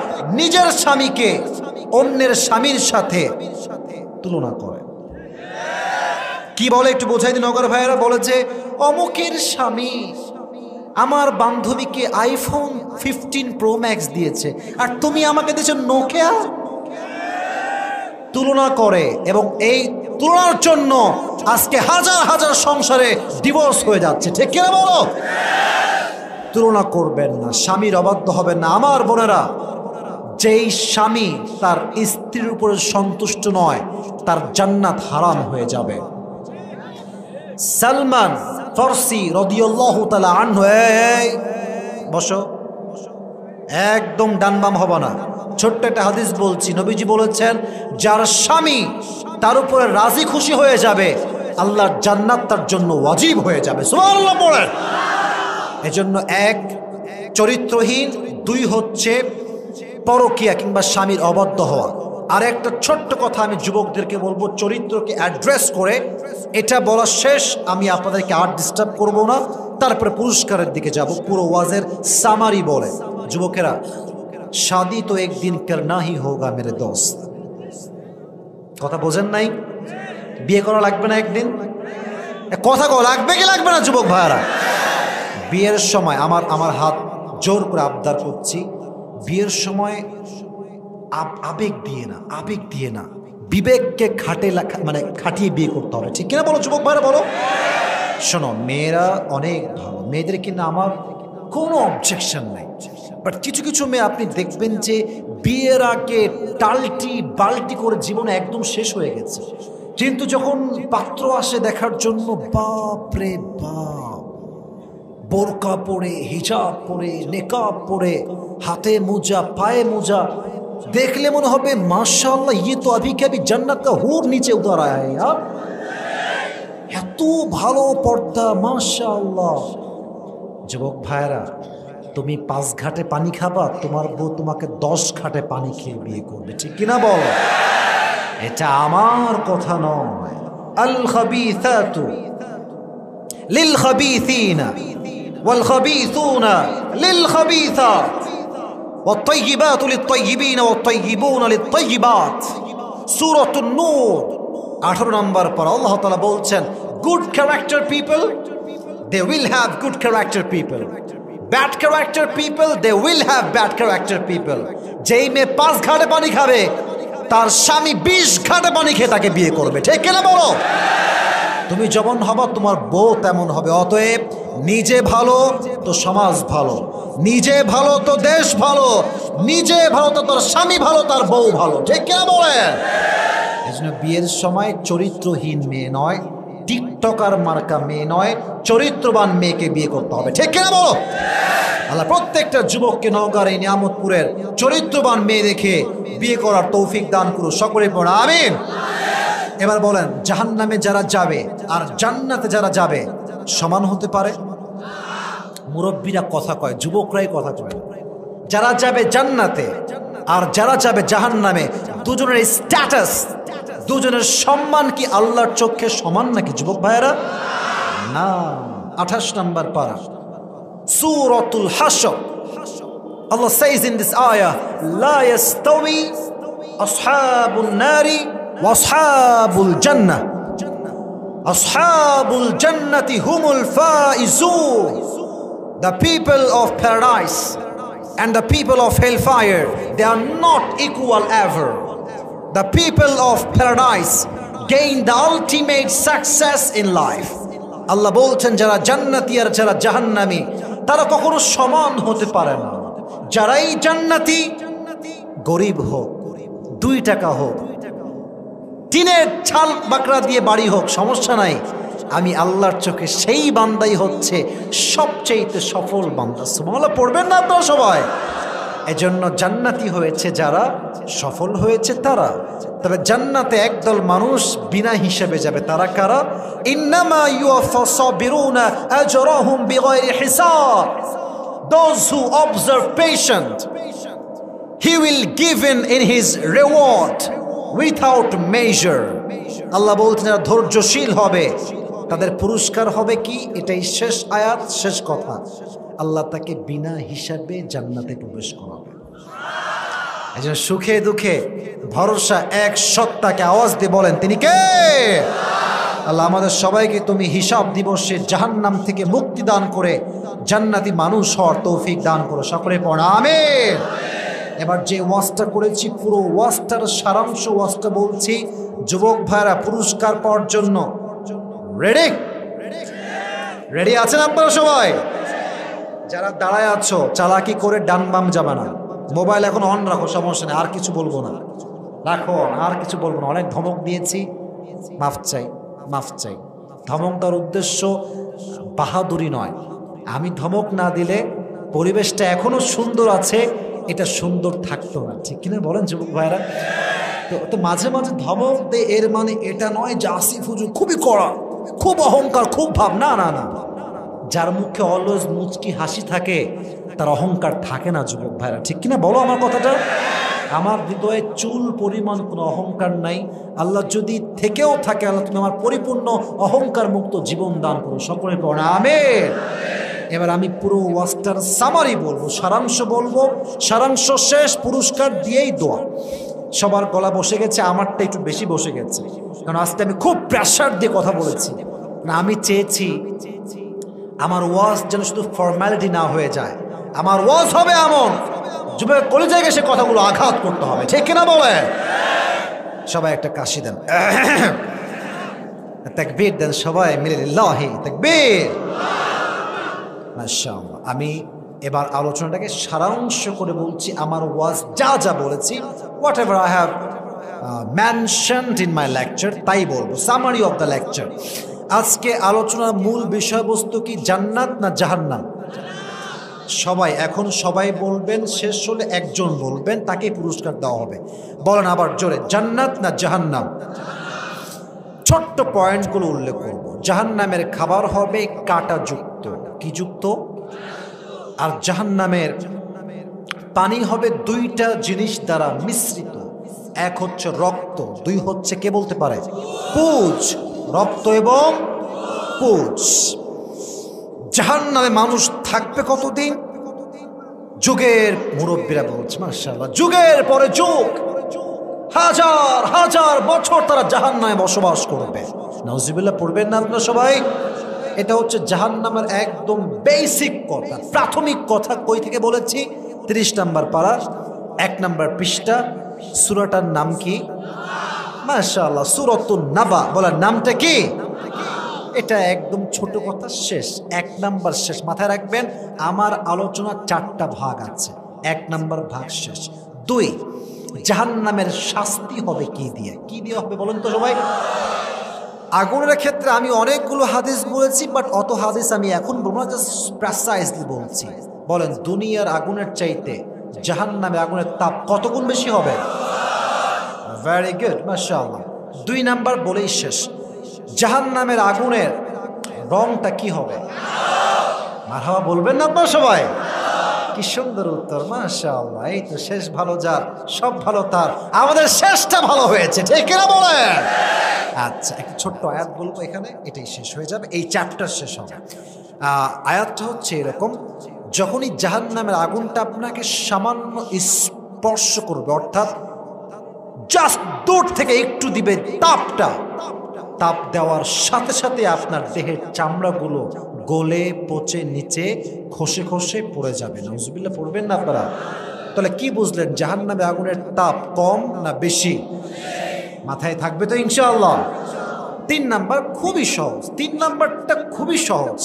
নিজের স্বামীকে অন্যের স্বামীর সাথে তুলনা করে। কি বলে একটু বোঝাই দিন নগর ভাইয়েরা? বলে যে অমুকের স্বামী আমার বান্ধবীকে আইফোন 15 প্রো ম্যাক্স দিয়েছে, আর তুমি আমাকে দিয়েছো নোকিয়া। তুলনা করে, এবং এই তুলনার জন্য আজকে হাজার হাজার সংসারে ডিভোর্স হয়ে যাচ্ছে। ঠিক কিনা বলো? তুলনা করবেন না, স্বামীর অবাধ্য হবেন না। আমার বোনেরা, যেই স্বামী তার স্ত্রীর উপরে সন্তুষ্ট নয়, তার জান্নাত হারাম হয়ে যাবে। সালমান ফারসি রাদিয়াল্লাহু তাআলা আনহু, বসো, একদম ডান বাম হবে না। ছোট্ট একটা হাদিস বলছি, নবীজি বলেছেন, যার স্বামী তার উপরে রাজি খুশি হয়ে যাবে, আল্লাহর জান্নাত তার জন্য ওয়াজিব হয়ে যাবে। সুবহানাল্লাহ বলেন। এজন্য 1, চরিত্রহীন। 2 হচ্ছে পরকীয়া কিংবা স্বামীর অবাধ্য হওয়া। আর একটা ছোট্ট কথা আমি যুবকদেরকে বলবো, চরিত্রকে অ্যাড্রেস করে এটা বলা শেষ, আমি আপনাদেরকে আর ডিস্টার্ব করব না। তারপরে পুরস্কারের দিকে যাব। পুরো ওয়াজের সামারি বলে, যুবকেরা, শাদি তো একদিন করনা হি হোগা মেরে দোস্ত। কথা বোঝেন নাই? বিয়ে করা লাগবে না একদিন? কথা লাগবে কি লাগবে না যুবক ভাইয়ারা? বিয়ের সময় আমার হাত জোর করে আবদার করছি, বিয়ের সময় আবেগ দিয়ে না, বিবেককে খাটিয়ে বিয়ে করতে হবে। ঠিক কিনা বলো যুবক ভাইরা? বলো। শোনো, মেয়েরা অনেক ভালো, মেয়েদের কিনা আমার কোনো অবজেকশন নাই, বাট কিছু কিছু মেয়ে আপনি দেখবেন যে বিয়ের আগে বাল্টি করে জীবনে একদম শেষ হয়ে গেছে, কিন্তু যখন পাত্র আসে দেখার জন্য, বাপ রে বাপ, বোরকা পরে, হিজাব পরে, নেকাব পরে, হাতে মোজা, পায়ে মোজা, দেখলে মনে হবে মাশাআল্লাহ, ये तो अभी के अभी जन्नत का हूर नीचे उतर आया है यार। এত ভালো পর্দা, মাশাআল্লাহ। যুবক ভাইরা, তুমি 5 ঘাটে পানি খাবা, তোমার বউ তোমাকে 10 ঘাটে পানি খেয়ে বিয়ে করবে। ঠিক কিনা বলো? এটা আমার কথা নয়। আল খাবিসাতু লিল খাবিসিনা ওয়াল খাবিসুনা লিল খাবিসাত والطيبات للطيبين والطيبون للطيبات। সূরাতুন নূর 18 নম্বর পর আল্লাহ তাআলা বলছেন, good character people, they will have good character people, bad character people, they will have bad character people। যেই মেয়ে 5 ঘাটে পানি খাবে, তার স্বামী 20 ঘাটে পানি খেয়ে তাকে বিয়ে করবে। ঠিক কিনা বলো? তুমি যেমন হবা, তোমার বউ তেমন হবে। অতএব নিজে ভালো তো সমাজ ভালো, নিজে ভালো তো দেশ ভালো, নিজে ভালো তো তোর স্বামী ভালো, তার বউ ভালো। ঠিক কিনা বলেন? এই জন্য বিয়ের সময় চরিত্রহীন মেয়ে নয়, টিকটকার মার্কা মেয়ে নয়, চরিত্রবান মেয়েকে বিয়ে করতে হবে। ঠিক কিনা বলো? আল্লাহ প্রত্যেকটা যুবককে নওগাঁর এই নিয়ামতপুরের চরিত্রবান মেয়ে দেখে বিয়ে করার তৌফিক দান করুন। সকলে পড়া আমিন। এবার বলেন, জাহান্নামে যারা যাবে আর জান্নাতে যারা যাবে সমান হতে পারে? মুরব্বীরা কথা কয়, যুবকরাই কথা কয়। যারা যাবে জান্নাতে আর যারা যাবে জাহান্নামে, দুজনের স্ট্যাটাস, দুজনের সম্মান কি আল্লাহর চোখে সমান নাকি যুবক ভাইয়েরা? না। 28 নম্বর পারা সূরাতুল হাশর, Allah says in this ayah, লা ইয়াস্তাওয়ি আসহাবুন নারি ওয়া আসহাবুল জান্নাহ, আসহাবুল জান্নাতি হুমুল Faizun. The people of paradise and the people of hellfire, they are not equal ever. The people of paradise gain the ultimate success in life. আল্লাহ বলছেন যারা জান্নাতি আর যারা জাহান্নামী তারা কখনো সমান হতে পারে না। যারাই জান্নাতি, গরিব হোক, 2 টাকা হোক, টিনের ছাল বাকড়া দিয়ে বাড়ি হোক, সমস্যা নাই, আমি আল্লাহর চোখে সেই বান্দাই হচ্ছে সবচেয়ে সফল বান্দা। সুবহানাল্লাহ পড়বেন না আপনারা সবাই? এজন্য জান্নাতি হয়েছে যারা, সফল হয়েছে তারা। তবে জান্নাতে একদল মানুষ বিনা হিসাবে যাবে, তারা কারা? ইন্নামা ইউওয়াফাস সাবিরুনা আজরাহুম বিগাইরি হিসাব। Those who observe patient, he will given in his reward without measure. আল্লাহ বলছেন যারা ধৈর্যশীল হবে তাদের পুরস্কার হবে কি? এটাই শেষ আয়াত, শেষ কথা। আল্লাহ তাকে বিনা হিসাবে জান্নাতে প্রবেশ করাবে। এজন্য সুখে দুঃখে ভরসা এক সত্তাকে, আওয়াজ দিয়ে বলেন তিনি কে? আল্লাহ আমাদের সবাইকে তুমি হিসাব দিবসে জাহান্নাম থেকে মুক্তি দান করে জান্নাতি মানুষ হওয়ার তৌফিক দান করো। সকলে পড়া আমিন। এবার যে ওয়াজটা করেছি পুরো ওয়াজটার সারাংশ ওয়াজটা বলছি। যুবক ভাইরা পুরস্কার পাওয়ার জন্য রেডি? রেডি আছেন আপনারা সবাই? যারা দাঁড়ায় আছো চালাকি করে ডান বাম যাবে না। মোবাইল এখন অন রাখো, সমস্যা নেই, আর কিছু বলবো না, রাখো, আর কিছু বলবো না। অনেক ধমক দিয়েছি, মাফ চাই, মাফ চাই। ধমক দেওয়ার উদ্দেশ্য বাহাদুরি নয়। আমি ধমক না দিলে পরিবেশটা এখনো সুন্দর আছে, এটা সুন্দর থাকতো না, ঠিক কিনা বলেন যুবক ভাইরা? তো মাঝে মাঝে ধমক দে, এর মানে এটা নয় যে আসিফ হুজুর খুবই কড়া, খুব অহংকার, খুব ভাব। না না না, যার মুখে অলওয়েজ মুচকি হাসি থাকে তার অহংকার থাকে না যুবক ভাইরা, ঠিক কিনা বলো আমার কথাটা? আমার হৃদয়ে চুল পরিমাণ কোনো অহংকার নাই। আল্লাহ যদি থেকেও থাকে, আল্লাহ তুমি আমার পরিপূর্ণ অহংকার মুক্ত জীবন দান করো। সকলে পড়া আমিন। এবার আমি পুরো ওয়াজটার সামারি বলবো, সারাংশ বলবো, সারাংশ শেষ পুরস্কার দিয়েই দোয়া। সবার গলা বসে গেছে, আমারটা একটু বেশি বসে গেছে, কারণ আজকে আমি খুব প্রেশার দিয়ে কথা বলেছি। না, আমি চেয়েছি আমার ওয়াজ যেন শুধু ফর্মালিটি না হয়ে যায়। আমার ওয়াজ হবে এমন যুবক কলেজে গেছে কথাগুলো আঘাত করতে হবে, ঠিক কিনা বলে? সবাই একটা কাশি দেন, তাকবীর দেন সবাই মিলে, লিল্লাহি তাকবীর। মাশাআল্লাহ। আমি এবার আলোচনাটাকে সারাংশ করে বলছি। আমার ওয়াজ যা যা বলেছি, what ever I have mentioned in my lecture, তাই বলবো। Summary of the lecture. আজকে আলোচনার মূল বিষয়বস্তু কি? জান্নাত না জাহান্নাম? সবাই এখন সবাই বলবেন, শেষ হলে একজন বলবেন, তাকে পুরস্কার দেওয়া হবে। বলেন আবার জোরে, জান্নাত না জাহান্নাম? ছোট্ট পয়েন্টগুলো উল্লেখ করব। জাহান্নামের খাবার হবে কাঁটা যুক্ত, কি যুক্ত? আর জাহান্নামের পানি হবে 2টা জিনিস দ্বারা মিশ্রিত। এক হচ্ছে রক্ত, 2 হচ্ছে কে বলতে পারে? পুজ। রক্ত এবং পুজ। জাহান্নামে মানুষ থাকবে কতদিন? যুগের মুরব্বীরা বলছে, মাশাআল্লাহ, যুগের পরে যুগ, হাজার হাজার বছর তারা জাহান্নামে বসবাস করবে। নাউজুবিল্লাহ পড়বেন না আপনারা সবাই? এটা হচ্ছে জাহান্নামের একদম বেসিক কথা, প্রাথমিক কথা। কই থেকে বলেছি? 30 নম্বর পারা, 1 নম্বর পৃষ্ঠা। সূরাটার নাম কি? মাশাআল্লাহ, সূরাতুন নাবা। বলার নামটা কি? এটা একদম ছোট কথা, শেষ, 1 নম্বর শেষ। মাথায় রাখবেন আমার আলোচনা 4টা ভাগ আছে, 1 নম্বর ভাগ শেষ। 2, জাহান্নামের শাস্তি হবে কি দিয়ে? কি দিয়ে হবে বলেন তো সবাই? আগুনের ক্ষেত্রে আমি অনেকগুলো হাদিস বলেছি, বাট অত হাদিস আমি এখন বলবো না, জাস্ট প্রেসাইজলি বলছি। বলেন দুনিয়ার আগুনের চাইতে জাহান্নামে আগুনের তাপ কত গুণ বেশি হবে? ভেরি গুড, মাশাআল্লাহ। 2 নাম্বার বলেই শেষ। জাহান্নামের আগুনের রংটা কি হবে? মারহাবা বলবেন না আপনারা সবাই? কি সুন্দর উত্তর, মাশাআল্লাহ। এই তো শেষ ভালো যার, সব ভালো তার, আমাদের শেষটা ভালো হয়েছে, ঠিক কিনা বলেন? আচ্ছা, একটা ছোট্ট আয়াত বলবো এখানে, এটাই শেষ হয়ে যাবে, এই চ্যাপ্টার শেষ হবে। আয়াতটা হচ্ছে এরকম, যখনই জাহান্নামের আগুনটা আপনাকে সামান্য স্পর্শ করবে, অর্থাৎ জাস্ট দূর থেকে একটু দিবে তাপটা, তাপ দেওয়ার সাথে সাথে আপনার দেহের চামড়াগুলো গলে পচে নিচে খসে খসে পড়ে যাবে। নাউজুবিল্লাহ পড়বেন না আপনারা? তাহলে কি বুঝলেন, জাহান্নামে আগুনের তাপ কম না বেশি? মাথায় থাকবে তো ইনশাআল্লাহ। 3 নাম্বার খুবই সহজ, 3 নাম্বারটা খুবই সহজ।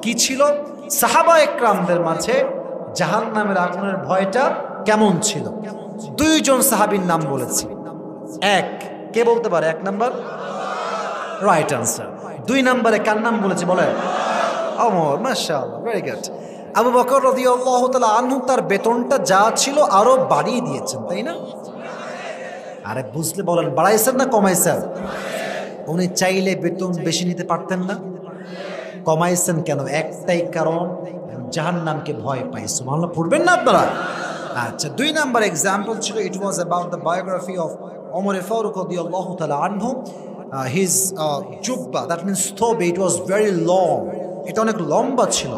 কি ছিল? সাহাবা একরামদের মাঝে জাহান্নামের আগুনের ভয়টা কেমন ছিল? 2 জন সাহাবীর নাম বলেছি। এক, কে বলতে পারে 1 নাম্বার? Right answer. 2 নাম্বারে কার নাম বলেছি বলে? ওমর, মাশাআল্লাহ, ভেরি গুড। আবু বকর রাদিয়াল্লাহু তাআলা আনহু তার বেতনটা যা ছিল আরো বাড়িয়ে দিয়েছেন, তাই না? আরে বুঝলে বলেন, বাড়াইছেন না কমাইছেন? উনি চাইলে বেতন বেশি নিতে পারতেন না? কমাইছেন কেন? একটাই কারণ, জাহান্নামকে ভয় পাই। সুবহানাল্লাহ পড়বেন না আপনারা? আচ্ছা, 2 নাম্বার এক্সাম্পল ছিল, it was about the biography of Omar Farooq রাদিয়াল্লাহু তাআলা আনহু। হিজ জুব্বা, that means thobe, it was very long, এটা অনেক লম্বা ছিল।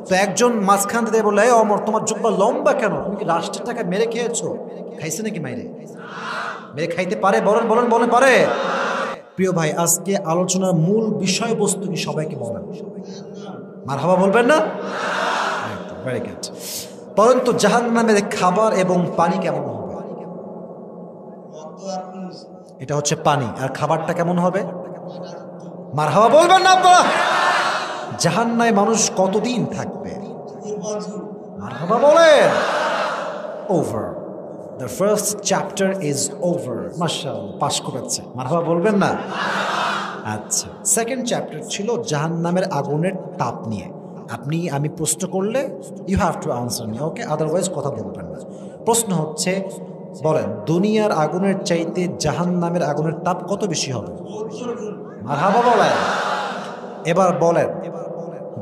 তো একজন মাঝখান থেকে বললো, এই ওমর, তোমার জুব্বা লম্বা কেন? তুমি কি রাষ্ট্রের টাকা মেরে খেয়েছো? খাইছে নাকি মাইরে? মেরে খাইতে পারে? বলেন বলেন বলেন, পারে? প্রিয় ভাই, আজকে আলোচনার মূল বিষয়বস্তু কি সবাইকে বলেন? মারহাবা বলবেন না? Very good. পরন্তু জাহান্নামের খাবার এবং পানি কেমন হবে? এটা হচ্ছে পানি, আর খাবারটা কেমন হবে? মারহাবা বলবেন না আপনারা? জাহান্নামে মানুষ কতদিন থাকবে? মারহাবা বলেন। Over, the first chapter is over. মাশাআল্লাহ, পাস করেছে। মারহাবা বলবেন না? আচ্ছা, সেকেন্ড চ্যাপ্টার ছিল জাহান্নামের আগুনের তাপ নিয়ে। আমি প্রশ্ন করলে you have to answer me, okay? Otherwise কথা বলবেন না। প্রশ্ন হচ্ছে, বলেন, দুনিয়ার আগুনের চাইতে জাহান্নামের আগুনের তাপ কত বেশি হবে? মারহাবা বলেন। এবার বলেন,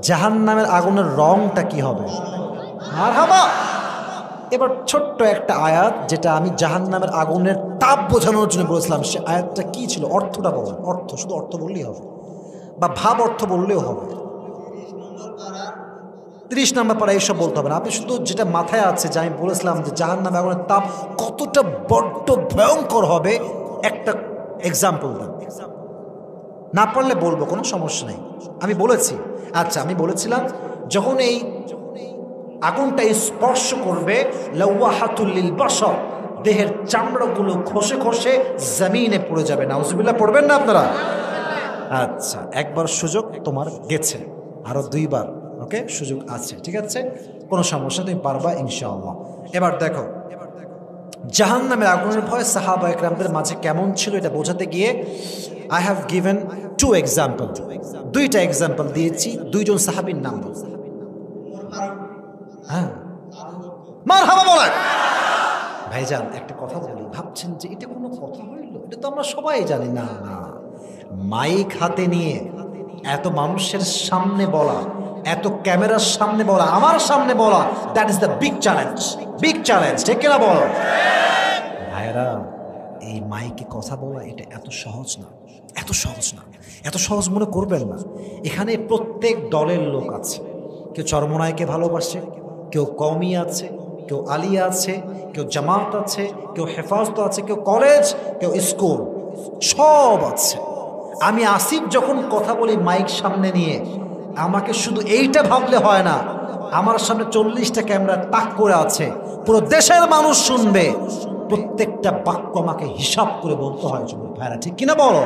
জাহান্নামের আগুনের রংটা কি হবে? মারহাবা। এবার ছোট্ট একটা আয়াত, যেটা আমি জাহান্নামের আগুনের তাপ বোঝানোর জন্য বলেছিলাম, সে আয়াতটা কি ছিল? অর্থটা বলেন। অর্থ, শুধু অর্থ বললেই হবে, বা ভাব অর্থ বললেও হবে। 30 নাম্বার পারা এইসব বলতে হবে না, আপনি শুধু যেটা মাথায় আছে, যে আমি বলেছিলাম যে জাহান্নামের আগুনের তাপ কতটা বড্ড ভয়ঙ্কর হবে, একটা এক্সাম্পল দেন। না পারলে বলবো, কোনো সমস্যা নেই, আমি বলেছি। আচ্ছা, আমি বলেছিলাম যখন এই আগুনটা স্পর্শ করবে, লাওয়াহাতুল লিল বাশার, দেহের চামড়াগুলো খসে খসে জমিনে পড়ে যাবে। নাউজুবিল্লাহ পড়বেন না আপনারা? আচ্ছা, একবার সুযোগ তোমার গেছে, আরো 2 বার, ওকে? সুযোগ আছে, ঠিক আছে, কোনো সমস্যা, তুমি পারবা ইনশাআল্লাহ। এবার দেখো, জাহান্নামের আগুনের ভয় সাহাবা একরামদের মাঝে কেমন ছিল, এটা বোঝাতে গিয়ে আই হ্যাভ গিভেন 2 এক্সাম্পল। 2টা এক্সাম্পল দিয়েছি, 2 জন সাহাবীর নাম বলছি। হ্যাঁ, মারহাবা বলেন। ভাইজান, একটা কথা বলি, ভাবছেন যে এটা কোনো কথা হইল? এটা তো আমরা সবাই জানি। না না, মাইক হাতে নিয়ে এত মানুষের সামনে বলা, এত ক্যামেরার সামনে বলা, আমার সামনে বলা, that is the big challenge. Big challenge, ঠিক কিনা বলো ভাইরা? এই মাইকে কথা বলা, এটা এত সহজ না, এত সহজ না, এত সহজ মনে করবেন না। এখানে প্রত্যেক দলের লোক আছে, কেউ চরমোনাইকে ভালোবাসে, কেউ কওমি আছে, কেউ আলিয়া আছে, কেউ জামাত আছে, কেউ হেফাজত আছে, কেউ কলেজ, কেউ স্কুল, সব আছে। আমি আসিফ যখন কথা বলি মাইক সামনে নিয়ে, আমাকে শুধু এইটা ভাবলে হয় না, আমার সামনে 40টা ক্যামেরা তাক করে আছে, পুরো দেশের মানুষ শুনবে, প্রত্যেকটা বাক্য আমাকে হিসাব করে বলতে হয়। ভাইরা, ঠিক কিনা বলো?